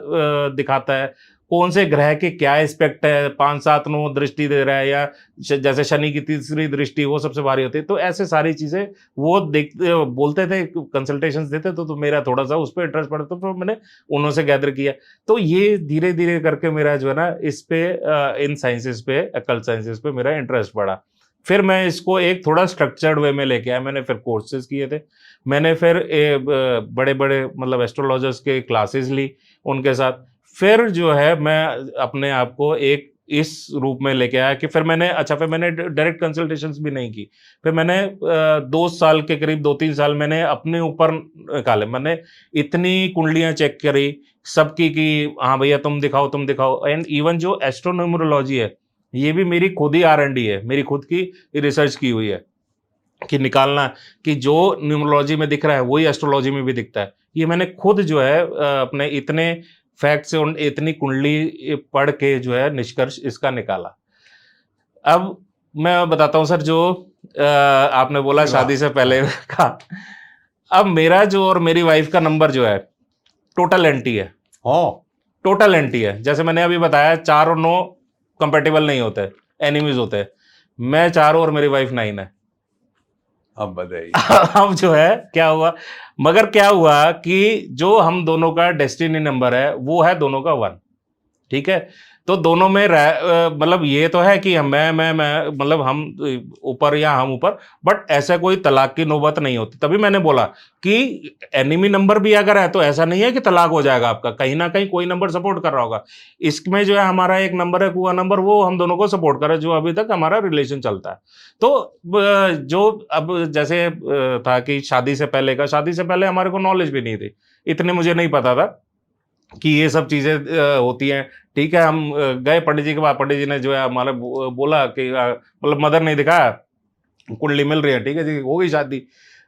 दिखाता है, कौन से ग्रह के क्या एस्पेक्ट है, 5, 7, 9 दृष्टि दे रहा है, या जैसे शनि की तीसरी दृष्टि वो सबसे भारी होती है। तो ऐसे सारी चीजें वो देखते बोलते थे, कंसल्टेशंस देते तो मेरा थोड़ा सा उस पर इंटरेस्ट पड़ा, तो मैंने उन्होंने गैदर किया। तो ये धीरे धीरे करके मेरा जो है ना इस पे इन साइंसेस पे, अकल्ट साइंसेस पे मेरा इंटरेस्ट बढ़ा। फिर मैं इसको एक थोड़ा स्ट्रक्चर्ड वे में लेके आया, मैंने फिर कोर्सेज किए थे, मैंने फिर बड़े बड़े मतलब एस्ट्रोलॉजर्स के क्लासेस ली उनके साथ। फिर जो है मैं अपने आप को एक इस रूप में लेके आया कि फिर मैंने डायरेक्ट कंसल्टेशंस भी नहीं की। फिर मैंने 2 साल के करीब 2-3 साल मैंने अपने ऊपर निकाले, मैंने इतनी कुंडलियां चेक करी सबकी कि हाँ भैया तुम दिखाओ। एंड इवन जो एस्ट्रोन्यूमरोलॉजी है ये भी मेरी खुद ही R&D है, मेरी खुद की रिसर्च की हुई है कि निकालना कि जो न्यूमरोलॉजी में दिख रहा है वही एस्ट्रोलॉजी में भी दिखता है। ये मैंने खुद जो है अपने इतने फैक्ट से उन इतनी कुंडली पढ़ के जो है निष्कर्ष इसका निकाला। अब मैं बताता हूं सर, जो आपने बोला शादी से पहले का, अब मेरा जो और मेरी वाइफ का नंबर जो है टोटल एंटी है। टोटल एंटी है। जैसे मैंने अभी बताया 4 और 9 कंपेटेबल नहीं होते, एनिमीज होते हैं। मैं 4 और मेरी वाइफ 9 है। अब बताइए अब जो है क्या हुआ, मगर क्या हुआ कि जो हम दोनों का डेस्टिनी नंबर है वो है दोनों का 1। ठीक है, तो दोनों में मतलब ये तो है कि मैं मतलब हम ऊपर या हम ऊपर, बट ऐसा कोई तलाक की नौबत नहीं होती। तभी मैंने बोला कि एनिमी नंबर भी अगर है तो ऐसा नहीं है कि तलाक हो जाएगा आपका, कहीं ना कहीं कोई नंबर सपोर्ट कर रहा होगा। इसमें जो है हमारा एक नंबर है कुआ नंबर, वो हम दोनों को सपोर्ट कर रहा है, जो अभी तक हमारा रिलेशन चलता है। तो जो अब जैसे था कि शादी से पहले हमारे को नॉलेज भी नहीं थी, इतने मुझे नहीं पता था कि ये सब चीजें होती हैं। ठीक है, हम गए पंडित जी के पास, पंडित जी ने जो है हमारे बोला कि मतलब मदर नहीं दिखाया, कुंडली मिल रही है, ठीक है जी, हो गई शादी।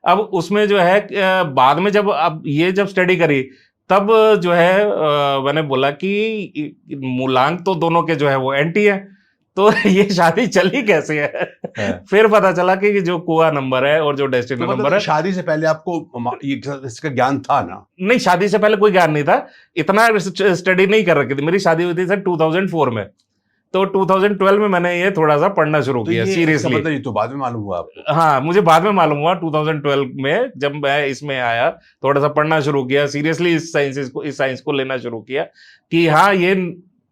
अब उसमें जो है बाद में जब अब ये जब स्टडी करी तब जो है मैंने बोला कि मूलांक तो दोनों के जो है वो एंटी है, तो ये शादी चली कैसे है। फिर पता चला कि जो कुआ नंबर है और जो डेस्टिनी नंबर है। शादी से पहले आपको इसका ज्ञान था ना? नहीं, शादी से पहले कोई ज्ञान नहीं था, इतना स्टडी नहीं कर रखी थी। मेरी शादी हुई थी सर 2004 में, तो 2012 में मैंने ये थोड़ा सा पढ़ना शुरू किया सीरियसली। मतलब ये तो बाद में मालूम हुआ आपको? हाँ, मुझे बाद में मालूम हुआ 2012 में, जब मैं इसमें आया थोड़ा सा पढ़ना शुरू किया सीरियसली, इस साइंस को लेना शुरू किया कि हाँ ये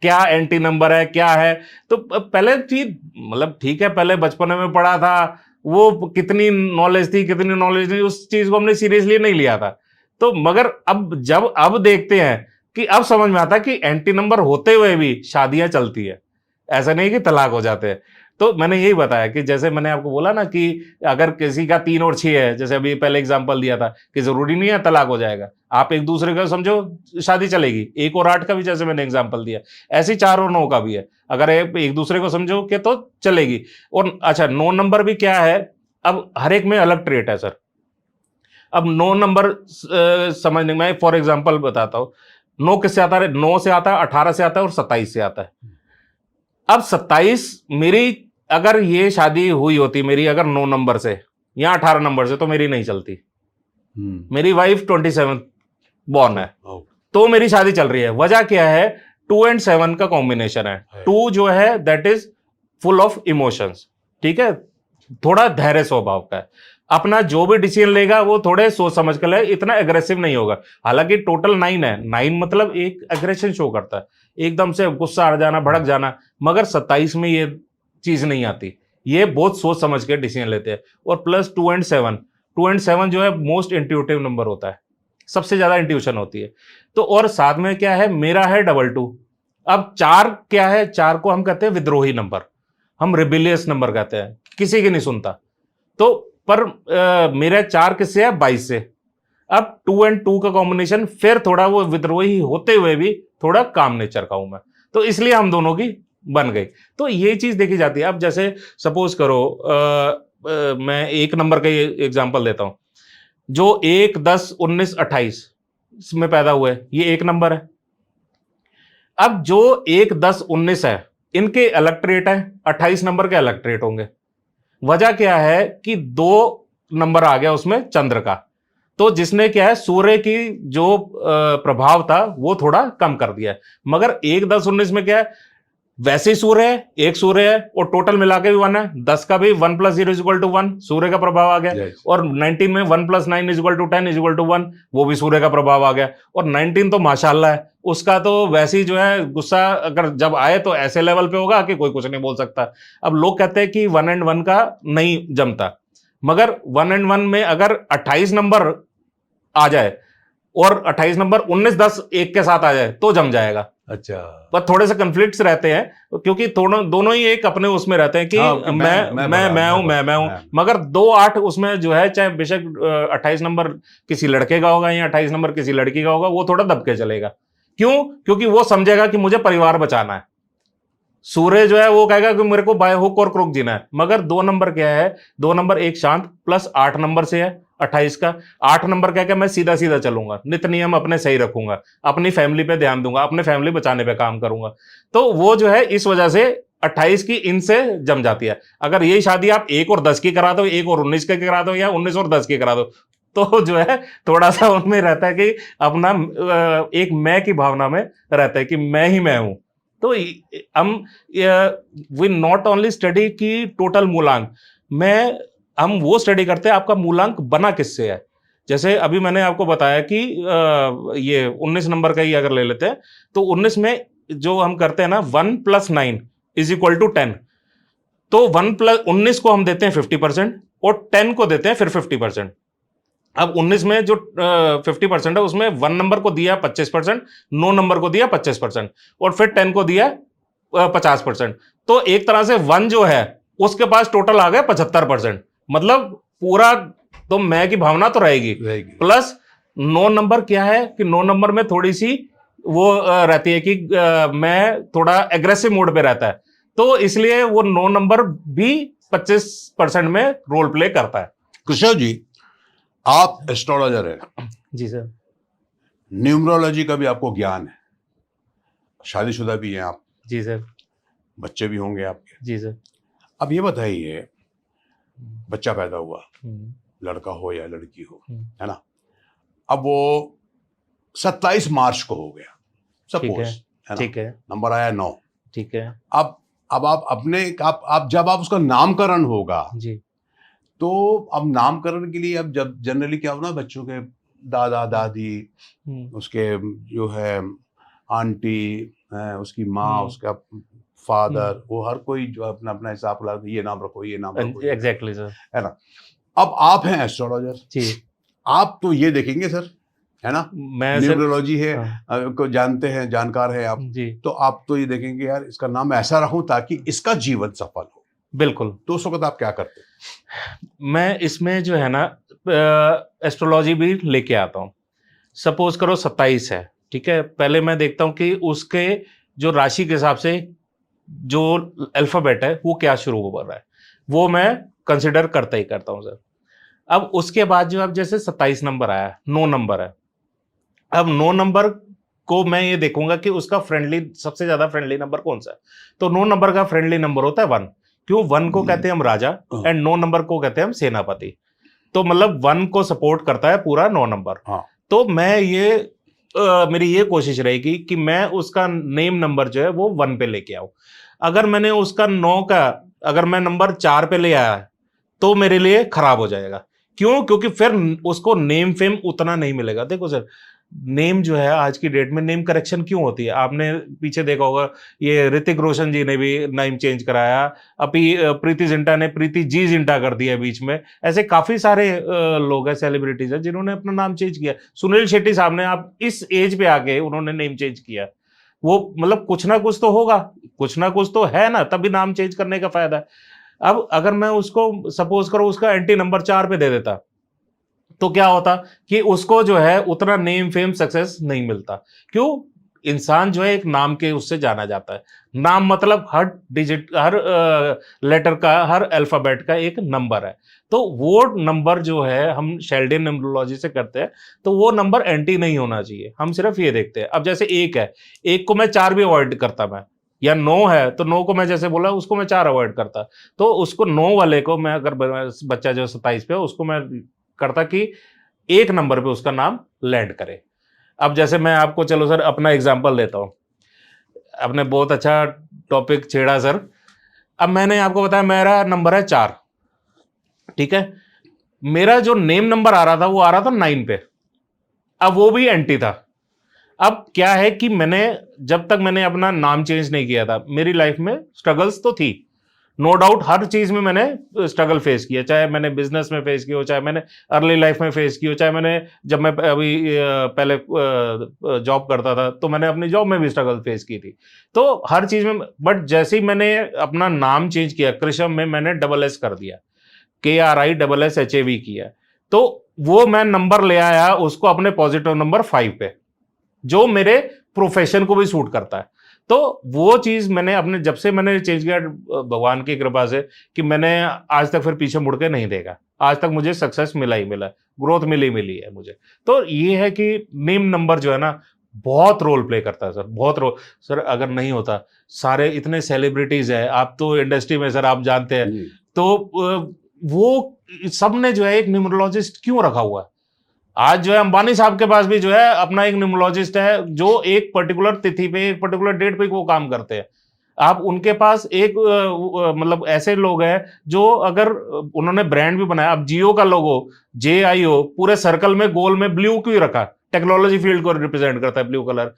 क्या एंटी नंबर है क्या है। तो पहले थी मतलब ठीक है, पहले बचपन में पढ़ा था वो कितनी नॉलेज थी कितनी नॉलेज नहीं, उस चीज को हमने सीरियसली नहीं लिया था। तो मगर अब देखते हैं कि अब समझ में आता है कि एंटी नंबर होते हुए भी शादियां चलती है, ऐसा नहीं कि तलाक हो जाते हैं। तो मैंने यही बताया कि जैसे मैंने आपको बोला ना कि अगर किसी का 3 और 6 है, जैसे अभी पहले एग्जांपल दिया था कि जरूरी नहीं है तलाक हो जाएगा, आप एक दूसरे का समझो शादी चलेगी। 1 और 8 का भी जैसे मैंने एग्जांपल दिया, ऐसे 4 और 9 का भी है, अगर एक दूसरे को समझो कि तो चलेगी। और अच्छा 9 नंबर भी क्या है, अब हर एक में अलग ट्रेट है सर। अब 9 नंबर समझने में, फॉर एग्जाम्पल बताता हूं, 9 किससे आता है? 9 से आता है, 18 से आता है और 27 से आता है। अब 27 मेरी अगर ये शादी हुई होती मेरी अगर 9 नंबर से या 18 नंबर से तो मेरी नहीं चलती। मेरी वाइफ 27 बॉर्न है तो मेरी शादी चल रही है। वजह क्या है? 2 और 7 का कॉम्बिनेशन है। 2 जो है that is full of emotions, ठीक है, थोड़ा धैर्य स्वभाव का है, अपना जो भी डिसीजन लेगा वो थोड़े सोच समझ कर ले, इतना एग्रेसिव नहीं होगा। हालांकि टोटल 9 है, 9 मतलब एक एग्रेशन शो करता है, एकदम से गुस्सा आ जाना, भड़क जाना, मगर 27 में ये चीज नहीं आती, ये बहुत सोच समझ के डिसीजन लेते हैं। और प्लस 2 और 7 जो है मोस्ट इंट्यूटिव नंबर होता है, सबसे ज्यादा इंट्यूशन होती है। तो और साथ में क्या है, मेरा है 22। अब 4 क्या है? 4 को हम कहते हैं विद्रोही नंबर, हम रिबिलियस नंबर कहते हैं, किसी की नहीं सुनता। तो पर मेरा 4 किससे है? 22 से। अब 2 और 2 का कॉम्बिनेशन, फिर थोड़ा वो विद्रोही होते हुए भी थोड़ा काम नेचर का हूं मैं, तो इसलिए हम दोनों की बन गई। तो ये चीज देखी जाती है। अब जैसे सपोज करो मैं एक नंबर का एग्जांपल देता हूं, जो 1, 10, 19, 28 में पैदा हुए, ये एक नंबर है। अब जो 1, 10, 19 है, इनके अलग ट्रेट है, 28 नंबर के अलग ट्रेट होंगे। वजह क्या है कि 2 नंबर आ गया उसमें चंद्र का, तो जिसने क्या है सूर्य की जो प्रभाव था वो थोड़ा कम कर दिया है। मगर 1, 10, 19 में क्या है, वैसे ही सूर्य है, एक सूर्य है और टोटल मिला के भी 1 है। 10 का भी 1 + 0 = 1, सूर्य का प्रभाव आ गया। yes. और 19 में 1 + 9 = 10 = 1, वो भी सूर्य का प्रभाव आ गया। और 19 तो माशाल्लाह है, उसका तो वैसे ही जो है गुस्सा अगर जब आए तो ऐसे लेवल पे होगा कि कोई कुछ नहीं बोल सकता। अब लोग कहते हैं कि 1 और 1 का नहीं जमता, मगर 1 और 1 में अगर 28 नंबर आ जाए और 28 नंबर 19, 10 एक के साथ आ जाए तो जम जाएगा। अच्छा, पर थोड़े से कन्फ्लिक्ट्स रहते हैं क्योंकि दोनों ही एक अपने उसमें रहते हैं कि हाँ, मैं हूं, मगर 2, 8 उसमें जो है, चाहे बेशक 28 नंबर किसी लड़के का होगा या 28 नंबर किसी लड़की का होगा, वो थोड़ा दबके चलेगा। क्यों? क्योंकि वो समझेगा कि मुझे परिवार बचाना है। सूर्य जो है वो कहेगा कि मेरे को बाय हुक और क्रुक जीना है। मगर 2 नंबर क्या है? 2 नंबर एक शांत, प्लस 8 नंबर से है 28 का। 8 नंबर क्या, मैं सीधा सीधा चलूंगा, नित नियम अपने सही रखूंगा, अपनी फैमिली पे ध्यान दूंगा, अपने फैमिली बचाने पे काम करूंगा। तो वो जो है इस वजह से 28 की इनसे जम जाती है। अगर यही शादी आप 1 और 10 की करा दो, 1 और 19 की करा दो, या 19 और 10 की करा दो, तो जो है थोड़ा सा उनमें रहता है कि अपना एक मैं की भावना में रहता है कि मैं ही मैं हूं। तो हम वी नॉट ओनली स्टडी की टोटल मूलांक, हम वो स्टडी करते हैं आपका मूलांक बना किससे है। जैसे अभी मैंने आपको बताया कि ये 19 नंबर का ही अगर ले लेते हैं, तो 19 में जो हम करते हैं ना 1 + 9 = 10, तो 1 + 19 को हम देते हैं 50% और 10 को देते हैं फिर 50%। अब 19 में जो 50% है उसमें 1 नंबर को दिया 25%, 9 नंबर को दिया 25% और फिर 10 को दिया 50%। तो एक तरह से 1 जो है उसके पास टोटल आ गया 75%। मतलब पूरा तो मैं की भावना तो रहेगी। प्लस 9 नंबर क्या है कि 9 नंबर में थोड़ी सी वो रहती है कि मैं थोड़ा एग्रेसिव मोड पे रहता है, तो इसलिए वो 9 नंबर भी 25% में रोल प्ले करता है। कृष्ण जी, आप एस्ट्रोलॉजर है जी सर। न्यूमरोलॉजी का भी आपको ज्ञान है, शादीशुदा भी हैं आप? जी सर। बच्चे भी होंगे आपके? जी सर। अब ये बताइए, बच्चा पैदा हुआ, लड़का हो या लड़की हो, है ना, अब वो 27 मार्च को हो गया सपोज, है ना, ठीक है, नंबर आया 9, ठीक है। अब आप अपने आप जब आप उसका नामकरण होगा जी, तो अब नामकरण के लिए अब जब जनरली क्या हो ना, बच्चों के दादा दादी, उसके जो है आंटी है, उसकी माँ, उसका फादर, वो हर कोई जो अपना अपना हिसाब लगाता है, ये नाम रखो, ये नाम रखो, एग्जैक्टली सर। है ना। अब आप हैं एस्ट्रोलॉजर जी। आप तो ये देखेंगे सर, है ना, मैं न्यूमरोलॉजी है, हाँ। को जानते हैं, जानकार है आप, जी तो आप तो ये देखेंगे यार इसका नाम ऐसा रखूं ताकि इसका जीवन सफल हो। बिल्कुल। तो उस वक्त आप क्या करते हैं? मैं इसमें जो है ना एस्ट्रोलॉजी भी लेके आता हूँ। सपोज करो 27 है, ठीक है, पहले मैं देखता हूँ कि उसके जो राशि के हिसाब से जो अल्फाबेट है वो क्या शुरू हो रहा है, वो मैं कंसिडर करता ही करता हूँ सर। अब उसके बाद जो अब जैसे 27 नंबर आया, 9 नंबर है, अब 9 नंबर को मैं ये देखूंगा कि उसका फ्रेंडली, सबसे ज्यादा फ्रेंडली नंबर कौन सा है। तो 9 नंबर का फ्रेंडली नंबर होता है 1। क्यों? 1 को कहते हैं हम राजा एंड 9 नंबर को कहते हैं हम सेनापति। तो मतलब 1 को सपोर्ट करता है पूरा 9 नंबर। तो मैं ये मेरी ये कोशिश रहेगी कि मैं उसका नेम नंबर जो है वो 1 पे लेके आऊं। अगर मैंने उसका 9 का अगर मैं नंबर 4 पे ले आया तो मेरे लिए खराब हो जाएगा। क्यों? क्योंकि फिर उसको नेम फेम उतना नहीं मिलेगा। देखो सर, नेम जो है आज की डेट में नेम करेक्शन क्यों होती है? आपने पीछे देखा होगा, ये ऋतिक रोशन जी ने भी नेम चेंज कराया, अभी प्रीति जिंटा ने प्रीति जी जिंटा कर दिया बीच में। ऐसे काफी सारे लोग हैं, सेलिब्रिटीज हैं जिन्होंने अपना नाम चेंज किया। सुनील शेट्टी साहब ने आप इस एज पे आके उन्होंने नेम चेंज किया। वो मतलब कुछ ना कुछ तो होगा, कुछ ना कुछ तो है ना, तभी नाम चेंज करने का फायदा है। अब अगर मैं उसको सपोज करो उसका एंटी नंबर 4 पे दे देता तो क्या होता कि उसको जो है उतना नेम फेम सक्सेस नहीं मिलता। क्यों? इंसान जो है एक नाम के उससे जाना जाता है। नाम मतलब हर डिजिट, हर लेटर का, हर अल्फाबेट का एक नंबर है। तो वो नंबर जो है हम शेल्डन न्यूमरोलॉजी से करते हैं, तो वो नंबर एंटी नहीं होना चाहिए। हम सिर्फ ये देखते हैं। अब जैसे 1 है, 1 को मैं 4 भी अवॉइड करता मैं, या 9 है तो 9 को मैं जैसे बोला उसको मैं 4 अवॉइड करता। तो उसको 9 वाले को मैं, अगर बच्चा जो 27 पे, उसको मैं करता कि 1 नंबर पे उसका नाम लैंड करे। अब जैसे मैं आपको, चलो सर अपना एग्जांपल लेता हूं। आपने बहुत अच्छा टॉपिक छेड़ा सर। अब मैंने आपको बताया मेरा नंबर है 4, ठीक है। मेरा जो नेम नंबर आ रहा था वो आ रहा था 9 पे। अब वो भी एंटी था। अब क्या है कि मैंने, जब तक मैंने अपना नाम चेंज नहीं किया था, मेरी लाइफ में स्ट्रगल्स तो थी, नो डाउट। हर चीज में मैंने स्ट्रगल फेस किया, चाहे मैंने बिजनेस में फेस किया हो, चाहे मैंने अर्ली लाइफ में फेस की हो, चाहे मैंने, जब मैं अभी पहले जॉब करता था तो मैंने अपनी जॉब में भी स्ट्रगल फेस की थी। तो हर चीज में, बट जैसे ही मैंने अपना नाम चेंज किया, कृष्ण में मैंने DSS कर दिया, KRISSHAV किया, तो वो मैं नंबर ले आया उसको अपने पॉजिटिव नंबर 5 पे, जो मेरे प्रोफेशन को भी सूट करता है। तो वो चीज मैंने अपने, जब से मैंने चेंज किया, भगवान की कृपा से, कि मैंने आज तक फिर पीछे मुड़ के नहीं देखा। आज तक मुझे सक्सेस मिला ही मिला, ग्रोथ मिली है मुझे। तो ये है कि नेम नंबर जो है ना बहुत रोल प्ले करता है सर, बहुत रोल। सर अगर नहीं होता, सारे इतने सेलिब्रिटीज है, आप तो इंडस्ट्री में सर आप जानते हैं, तो वो सबने जो है एक न्यूमरोलॉजिस्ट क्यों रखा हुआ है। आज जो है अंबानी साहब के पास भी जो है अपना एक न्यूमरोलॉजिस्ट है, जो एक पर्टिकुलर तिथि पे, एक पर्टिकुलर डेट पे वो काम करते हैं। आप उनके पास एक मतलब ऐसे लोग हैं जो, अगर उन्होंने ब्रांड भी बनाया, अब जियो का लोगो JIO पूरे सर्कल में गोल में ब्लू क्यों रखा? टेक्नोलॉजी फील्ड को रिप्रेजेंट करता है ब्लू कलर।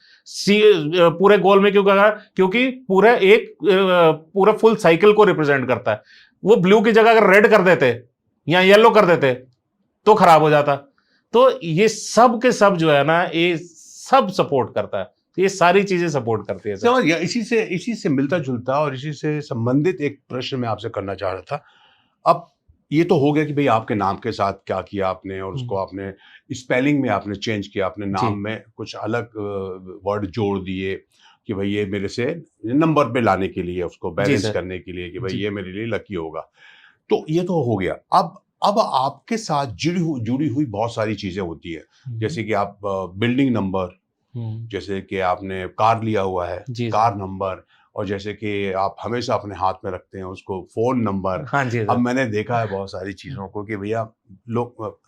पूरे गोल में क्यों कहा? क्योंकि पूरा एक पूरा फुल साइकिल को रिप्रेजेंट करता है। वो ब्लू की जगह अगर रेड कर देते या येलो कर देते तो खराब हो जाता। तो ये सब के सब जो है ना, ये सब सपोर्ट करता है, ये सारी चीजें सपोर्ट करती है। समझ गया। इसी से मिलता जुलता और इसी से संबंधित एक प्रश्न मैं आपसे करना चाह रहा था। अब ये तो हो गया कि भाई आपके नाम के साथ क्या किया आपने, और उसको आपने स्पेलिंग में आपने चेंज किया, अपने नाम में कुछ अलग वर्ड जोड़ दिए कि भाई ये मेरे से नंबर पे लाने के लिए, उसको बैलेंस करने के लिए कि भाई ये मेरे लिए लकी होगा। तो ये तो हो गया। अब आपके साथ जुड़ी हुई बहुत सारी चीजें होती है, जैसे कि आप बिल्डिंग नंबर, जैसे कि आपने कार लिया हुआ है, कार नंबर, और जैसे कि आप हमेशा अपने हाथ में रखते हैं उसको, फोन नंबर। हाँ जी। अब मैंने देखा है बहुत सारी चीजों को कि भैया लोग,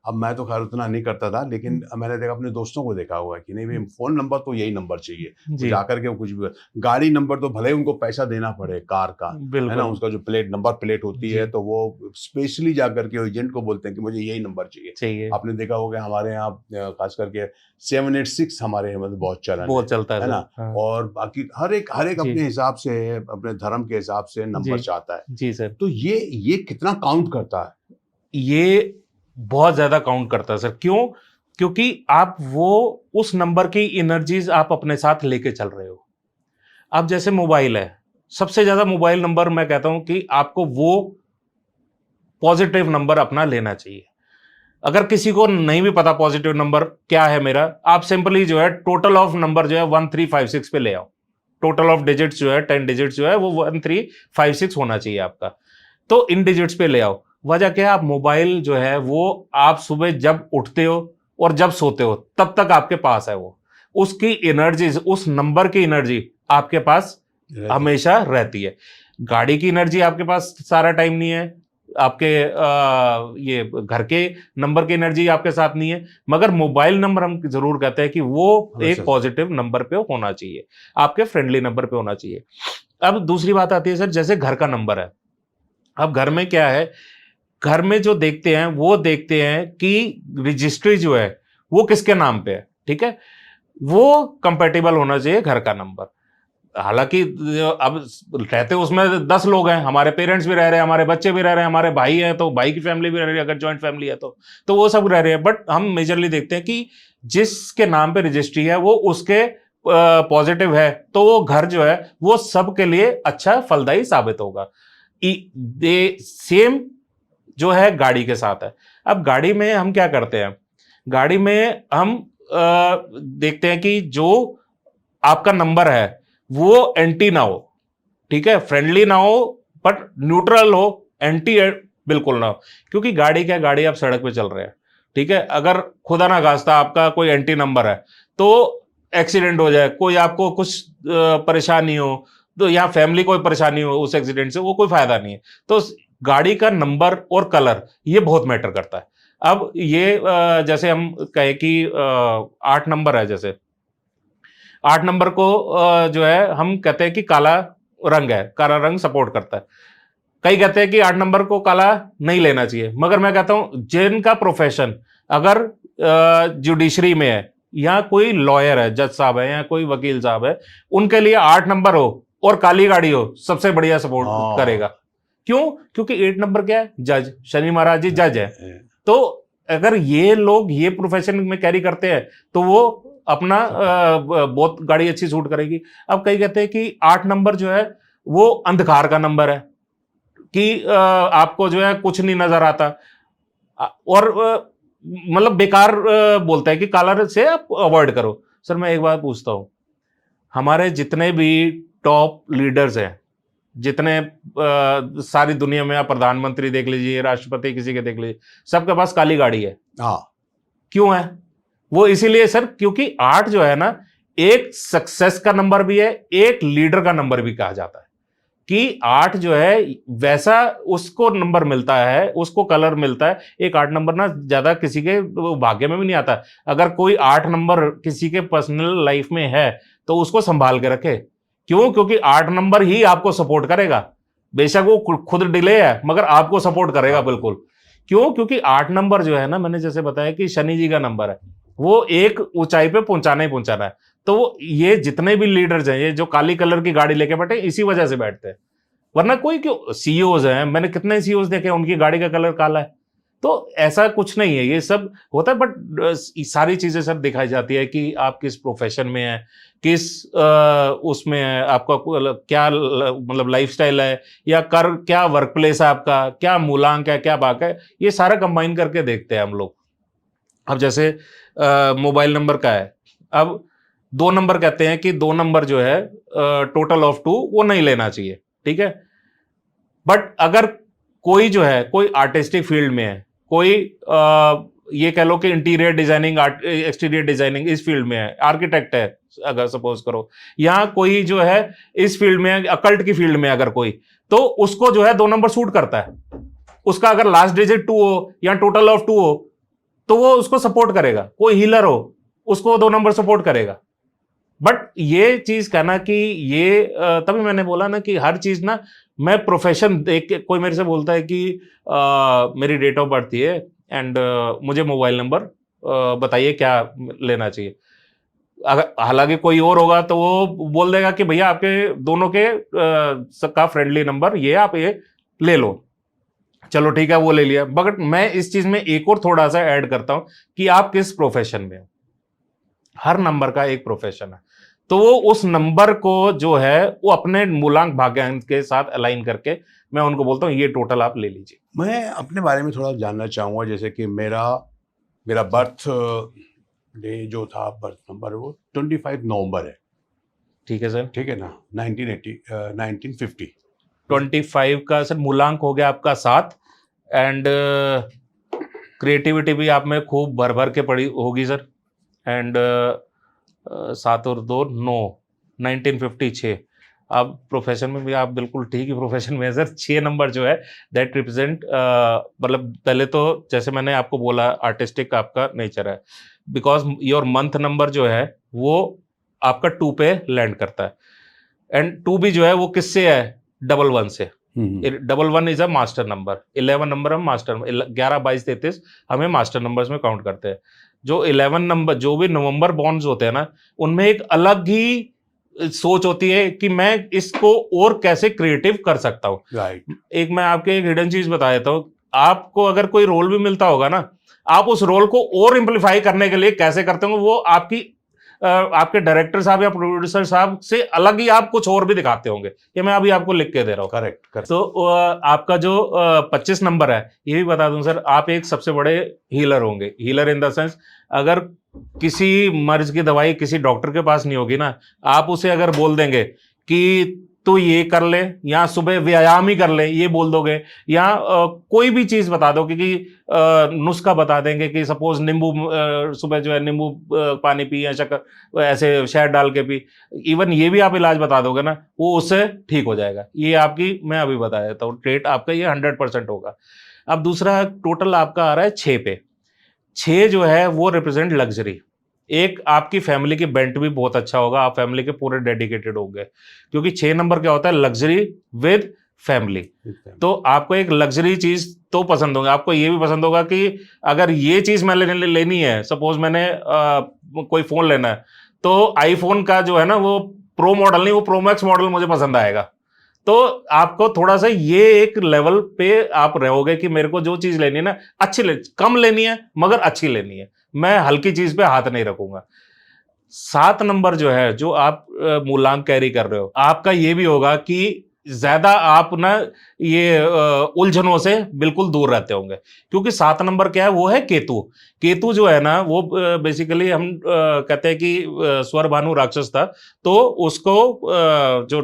अब मैं तो खैर उतना नहीं करता था, लेकिन मैंने देखा अपने दोस्तों को देखा हुआ है कि नहीं भाई फोन नंबर तो यही नंबर चाहिए, जी जाकर के वो कुछ भी, गाड़ी नंबर तो भले ही उनको पैसा देना पड़े कार का, है ना, बिल्कुल उसका जो प्लेट नंबर प्लेट होती जी है तो वो स्पेशली जाकर के एजेंट को बोलते हैं कि मुझे यही नंबर चाहिए। चाहिए, आपने देखा होगा हमारे यहाँ खास करके 786 हमारे यहाँ मतलब बहुत चलन बहुत चलता है है ना, सर। हाँ और बाकी हर एक जी अपने हिसाब से, अपने धर्म के हिसाब से नंबर जी चाहता है। जी सर, तो ये कितना काउंट करता है? ये बहुत ज्यादा काउंट करता है सर। क्यों? क्योंकि आप वो उस नंबर की एनर्जीज आप अपने साथ लेके चल रहे हो। अब जैसे मोबाइल है, सबसे ज्यादा मोबाइल नंबर मैं कहता हूं कि आपको वो पॉजिटिव नंबर अपना लेना चाहिए। अगर किसी को नहीं भी पता पॉजिटिव नंबर क्या है मेरा, आप सिंपली जो है टोटल ऑफ नंबर जो है 1356 पे ले आओ। टोटल ऑफ डिजिट्स जो है 10 डिजिट्स जो है वो 1356 होना चाहिए आपका। तो इन डिजिट्स पे ले आओ। वजह क्या है? आप मोबाइल जो है वो आप सुबह जब उठते हो और जब सोते हो तब तक आपके पास है वो, उसकी एनर्जी, उस नंबर की एनर्जी आपके पास हमेशा रहती है। गाड़ी की एनर्जी आपके पास सारा टाइम नहीं है, आपके ये घर के नंबर की एनर्जी आपके साथ नहीं है, मगर मोबाइल नंबर हम जरूर कहते हैं कि वो एक पॉजिटिव नंबर पे होना चाहिए, आपके फ्रेंडली नंबर पे होना चाहिए। अब दूसरी बात आती है सर, जैसे घर का नंबर है। अब घर में क्या है, घर में जो देखते हैं वो देखते हैं कि रजिस्ट्री जो है वो किसके नाम पे है, ठीक है, वो कंपैटिबल होना चाहिए घर का नंबर। हालांकि अब रहते उसमें 10 लोग हैं, हमारे पेरेंट्स भी रह रहे हैं, हमारे बच्चे भी रह रहे हैं, हमारे भाई हैं तो भाई की फैमिली भी रह रही है, अगर जॉइंट फैमिली है तो वो सब रह रहे हैं। बट हम मेजरली देखते हैं कि जिसके नाम पे रजिस्ट्री है वो उसके पॉजिटिव है, तो वो घर जो है वो सबके लिए अच्छा फलदायी साबित होगा। सेम जो है गाड़ी के साथ है। अब गाड़ी में हम क्या करते हैं, गाड़ी में हम देखते हैं कि जो आपका नंबर है वो एंटी ना हो, ठीक है, फ्रेंडली ना हो बट न्यूट्रल हो, एंटी बिल्कुल ना हो। क्योंकि गाड़ी क्या, गाड़ी आप सड़क पे चल रहे हैं, ठीक है, अगर खुदा ना खास्ता आपका कोई एंटी नंबर है तो एक्सीडेंट हो जाए, कोई आपको कुछ परेशानी हो, तो या फैमिली कोई परेशानी हो उस एक्सीडेंट से, वो कोई फायदा नहीं है। तो गाड़ी का नंबर और कलर ये बहुत मैटर करता है। अब ये जैसे हम कहे कि 8 नंबर है, जैसे 8 नंबर को जो है हम कहते हैं कि काला रंग है, काला रंग सपोर्ट करता है। कई कहते हैं कि 8 नंबर को काला नहीं लेना चाहिए, मगर मैं कहता हूं जिनका प्रोफेशन अगर जुडिशरी में है या कोई लॉयर है, जज साहब है या कोई वकील साहब है, उनके लिए 8 नंबर हो और काली गाड़ी हो सबसे बढ़िया सपोर्ट करेगा। क्यों? क्योंकि 8 नंबर क्या है, जज, शनि महाराज जी जज है। तो अगर ये लोग ये प्रोफेशन में कैरी करते हैं तो वो अपना बहुत गाड़ी अच्छी सूट करेगी। अब कई कहते हैं कि 8 नंबर जो है वो अंधकार का नंबर है, कि आपको जो है कुछ नहीं नजर आता, और मतलब बेकार बोलता है कि कलर से आप अवॉइड करो। सर मैं एक बात पूछता हूं, हमारे जितने भी टॉप लीडर्स हैं, जितने सारी दुनिया में, आप प्रधानमंत्री देख लीजिए, राष्ट्रपति किसी के देख लीजिए, सबके पास काली गाड़ी है। हाँ, क्यों है वो? इसीलिए सर क्योंकि 8 जो है ना, एक सक्सेस का नंबर भी है, एक लीडर का नंबर भी कहा जाता है। कि 8 जो है वैसा उसको नंबर मिलता है, उसको कलर मिलता है। एक 8 नंबर ना ज्यादा किसी के भाग्य में भी नहीं आता। अगर कोई 8 नंबर किसी के पर्सनल लाइफ में है तो उसको संभाल के रखे। क्यों? क्योंकि 8 नंबर ही आपको सपोर्ट करेगा। बेशक वो खुद डिले है मगर आपको सपोर्ट करेगा बिल्कुल। क्यों? क्योंकि 8 नंबर जो है ना, मैंने जैसे बताया कि शनि जी का नंबर है, वो एक ऊंचाई पे पहुंचाना ही पहुंचाना है। तो ये जितने भी लीडर्स हैं, ये जो काली कलर की गाड़ी लेके बैठे, इसी वजह से बैठते हैं। वरना कोई क्यों, सीईओज हैं, मैंने कितने सीईओज देखे उनकी गाड़ी का कलर काला है। तो ऐसा कुछ नहीं है, ये सब होता है। बट सारी चीजें सर दिखाई जाती है कि आप किस प्रोफेशन में है, किस उसमें है, आपका क्या मतलब लाइफस्टाइल है, या क्या वर्क प्लेस है आपका, क्या मूलांक है, क्या बाक है, ये सारा कंबाइन करके देखते हैं हम लोग। अब जैसे मोबाइल नंबर का है, अब 2 नंबर कहते हैं कि 2 नंबर जो है टोटल ऑफ 2 वो नहीं लेना चाहिए, ठीक है। बट अगर कोई जो है, कोई आर्टिस्टिक फील्ड में है, कोई ये कह लो कि इंटीरियर डिजाइनिंग, एक्सटीरियर डिजाइनिंग इस फील्ड में है, आर्किटेक्ट है अगर सपोज करो, या कोई जो है इस फील्ड में, अकल्ट की फील्ड में अगर कोई, तो उसको जो है 2 नंबर सूट करता है। उसका अगर लास्ट डिजिट 2 हो या टोटल ऑफ 2 हो तो वो उसको सपोर्ट करेगा, कोई हीलर हो उसको 2 नंबर सपोर्ट करेगा। बट ये चीज कहना कि ये तभी मैंने बोला ना कि हर चीज ना, मैं प्रोफेशन देख के, कोई मेरे से बोलता है कि मेरी डेट ऑफ बर्थ ये एंड मुझे मोबाइल नंबर बताइए क्या लेना चाहिए। अगर हालांकि कोई और होगा तो वो बोल देगा कि भैया आपके दोनों के का फ्रेंडली नंबर ये, आप ये ले लो, चलो ठीक है वो ले लिया। बट मैं इस चीज में एक और थोड़ा सा ऐड करता हूं कि आप किस प्रोफेशन में हो। हर नंबर का एक प्रोफेशन है, तो वो उस नंबर को जो है वो अपने मूलांक भाग्यांक के साथ अलाइन करके मैं उनको बोलता हूँ ये टोटल आप ले लीजिए। मैं अपने बारे में थोड़ा जानना चाहूँगा, जैसे कि मेरा बर्थ डे जो था, बर्थ नंबर, वो 25 नवंबर है। ठीक है सर, ठीक है ना, 1950। 25 का सर मूलांक हो गया आपका 7 एंड क्रिएटिविटी भी आप में खूब भर भर के पड़ी होगी सर। एंड 7 और 2 9, 1956। अब प्रोफेशन में भी आप बिल्कुल ठीक ही प्रोफेशन में है सर। 6 नंबर जो है दैट रिप्रेजेंट, मतलब पहले तो जैसे मैंने आपको बोला आर्टिस्टिक आपका नेचर है, बिकॉज योर मंथ नंबर जो है वो आपका 2 पे लैंड करता है। एंड 2 भी जो है वो किससे है, 11 से। 11 is a master number, 11 number हम मास्टर, 11 22 33 हमें मास्टर नंबर्स में काउंट करते हैं। जो 11 नंबर, जो भी नवंबर बॉन्ड्स होते हैं ना, उनमें एक अलग ही सोच होती है कि मैं इसको और कैसे क्रिएटिव कर सकता हूँ। राइट। एक मैं आपके एक हिडन चीज बता देता हूँ, आपको अगर कोई रोल भी मिलता होगा ना, आप उस रोल को और इम्प्लीफाई करने के लिए कैसे करते होंगे, वो आपके डायरेक्टर साहब या प्रोड्यूसर साहब से अलग ही आप कुछ और भी दिखाते होंगे। ये मैं अभी आपको लिख के दे रहा हूँ। करेक्ट। तो आपका जो 25 नंबर है, ये भी बता दूं सर, आप एक सबसे बड़े हीलर होंगे। हीलर इन द सेंस, अगर किसी मर्ज की दवाई किसी डॉक्टर के पास नहीं होगी ना, आप उसे अगर बोल देंगे कि तो ये कर ले, या सुबह व्यायाम ही कर ले, ये बोल दोगे, या कोई भी चीज बता दो, क्योंकि नुस्खा बता देंगे कि सपोज नींबू, सुबह जो है नींबू पानी पी या शक्कर ऐसे शहद डाल के पी, इवन ये भी आप इलाज बता दोगे ना, वो उससे ठीक हो जाएगा। ये आपकी, मैं अभी बता देता हूँ, ट्रेट आपका ये 100% होगा। अब दूसरा टोटल आपका आ रहा है 6 पे। 6 जो है वो रिप्रेजेंट लग्जरी। एक आपकी फैमिली की बेंट भी बहुत अच्छा होगा, आप फैमिली के पूरे डेडिकेटेड होंगे, क्योंकि 6 नंबर क्या होता है, लग्जरी विद फैमिली। तो आपको एक लग्जरी चीज तो पसंद होगा, आपको ये भी पसंद होगा कि अगर ये चीज मैं लेनी है, सपोज मैंने कोई फोन लेना है, तो आईफोन का जो है ना वो प्रो मॉडल नहीं, वो प्रो मैक्स मॉडल मुझे पसंद आएगा। तो आपको थोड़ा सा ये एक लेवल पे आप रहोगे कि मेरे को जो चीज लेनी है ना, कम लेनी है मगर अच्छी लेनी है, मैं हल्की चीज पे हाथ नहीं रखूंगा। 7 नंबर जो है, जो आप मूलांक कैरी कर रहे हो, आपका ये भी होगा कि ज्यादा आप ना ये उलझनों से बिल्कुल दूर रहते होंगे, क्योंकि 7 नंबर क्या है, वो है केतु। केतु जो है ना वो बेसिकली हम कहते हैं कि स्वर भानु राक्षस था, तो उसको जो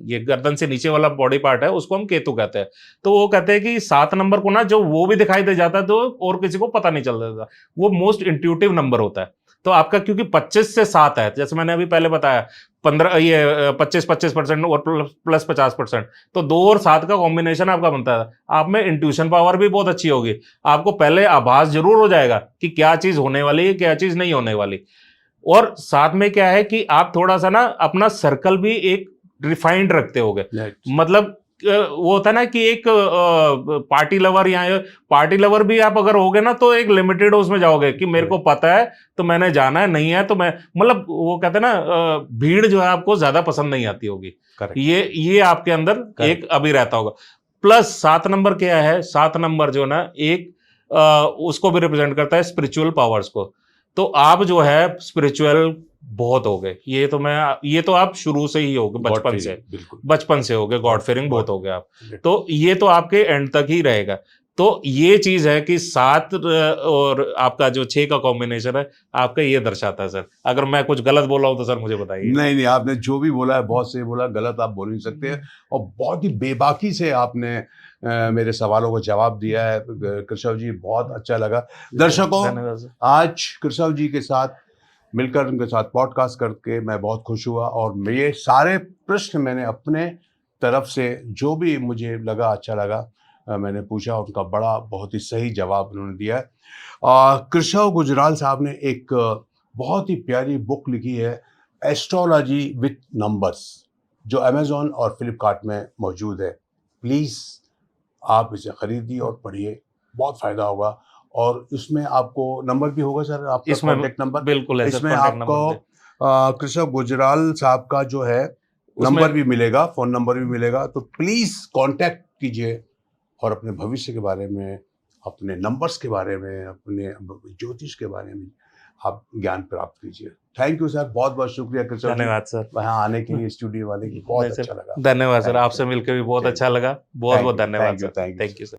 ये गर्दन से नीचे वाला बॉडी पार्ट है उसको हम केतु कहते हैं। तो वो कहते हैं कि 7 नंबर को ना जो वो भी दिखाई दे जाता है तो और किसी को पता नहीं चल जाता, वो मोस्ट इंट्यूटिव नंबर होता है। तो आपका क्योंकि 25 से 7 है, जैसे मैंने अभी पहले बताया 25% और प्लस 50%, तो 2 और 7 का कॉम्बिनेशन आपका बनता है। आप में इंट्यूशन पावर भी बहुत अच्छी होगी, आपको पहले आभास जरूर हो जाएगा कि क्या चीज होने वाली है, क्या चीज नहीं होने वाली। और साथ में क्या है कि आप थोड़ा सा ना अपना सर्कल भी एक रिफाइंड रखते होगे। मतलब वो होता है ना कि एक पार्टी लवर, या पार्टी लवर भी आप अगर होगे ना तो एक लिमिटेड उसमें जाओगे कि मेरे को पता है तो मैंने जाना है, नहीं है तो मैं, मतलब वो कहते हैं ना भीड़ जो है आपको ज्यादा पसंद नहीं आती होगी। ये आपके अंदर एक अभी रहता होगा। प्लस 7 नंबर क्या है, 7 नंबर जो ना एक उसको भी रिप्रेजेंट करता है स्पिरिचुअल पावर्स को। तो आप जो है स्पिरिचुअल बहुत हो गए, ये तो आप शुरू से ही हो गए, बचपन से हो गए, गॉड फेयरिंग बहुत हो गए आप, तो ये तो आपके एंड तक ही रहेगा। तो ये चीज है कि 7 और आपका जो 6 का कॉम्बिनेशन है आपका ये दर्शाता है सर। अगर मैं कुछ गलत बोला हूं तो सर मुझे बताइए। नहीं, आपने जो भी बोला है बहुत सही बोला, गलत आप बोल नहीं सकते, और बहुत ही बेबाकी से आपने मेरे सवालों को जवाब दिया है कृष्ण जी, बहुत अच्छा लगा। दर्शकों, आज कृष्ण जी के साथ मिलकर उनके साथ पॉडकास्ट करके मैं बहुत खुश हुआ, और ये सारे प्रश्न मैंने अपने तरफ से जो भी मुझे लगा अच्छा लगा मैंने पूछा, उनका बड़ा बहुत ही सही जवाब उन्होंने दिया है। केशव गुजराल साहब ने एक बहुत ही प्यारी बुक लिखी है, एस्ट्रोलॉजी विथ नंबर्स, जो अमेज़ॉन और फ्लिपकार्ट में मौजूद है। प्लीज़ आप इसे खरीदिए और पढ़िए, बहुत फ़ायदा होगा। और इसमें आपको नंबर भी होगा सर, आपका इसमें कॉन्टैक्ट नंबर? बिल्कुल है सर, इसमें कॉन्टैक्ट आपको नंबर केशव गुजराल साहब का जो है उसमें- नंबर भी मिलेगा, फ़ोन नंबर भी मिलेगा। तो प्लीज़ कॉन्टैक्ट कीजिए और अपने भविष्य के बारे में, अपने नंबर्स के बारे में, अपने ज्योतिष के बारे में आप ज्ञान प्राप्त कीजिए। थैंक यू सर, बहुत-बहुत शुक्रिया केशव जी, धन्यवाद सर। वहाँ आने के लिए, स्टूडियो वाले की बहुत नहीं सर, अच्छा लगा। धन्यवाद सर, Thank you. आपसे मिलकर भी बहुत Thank अच्छा लगा। बहुत बहुत Thank you, धन्यवाद thank you, sir. thank you. Thank you sir.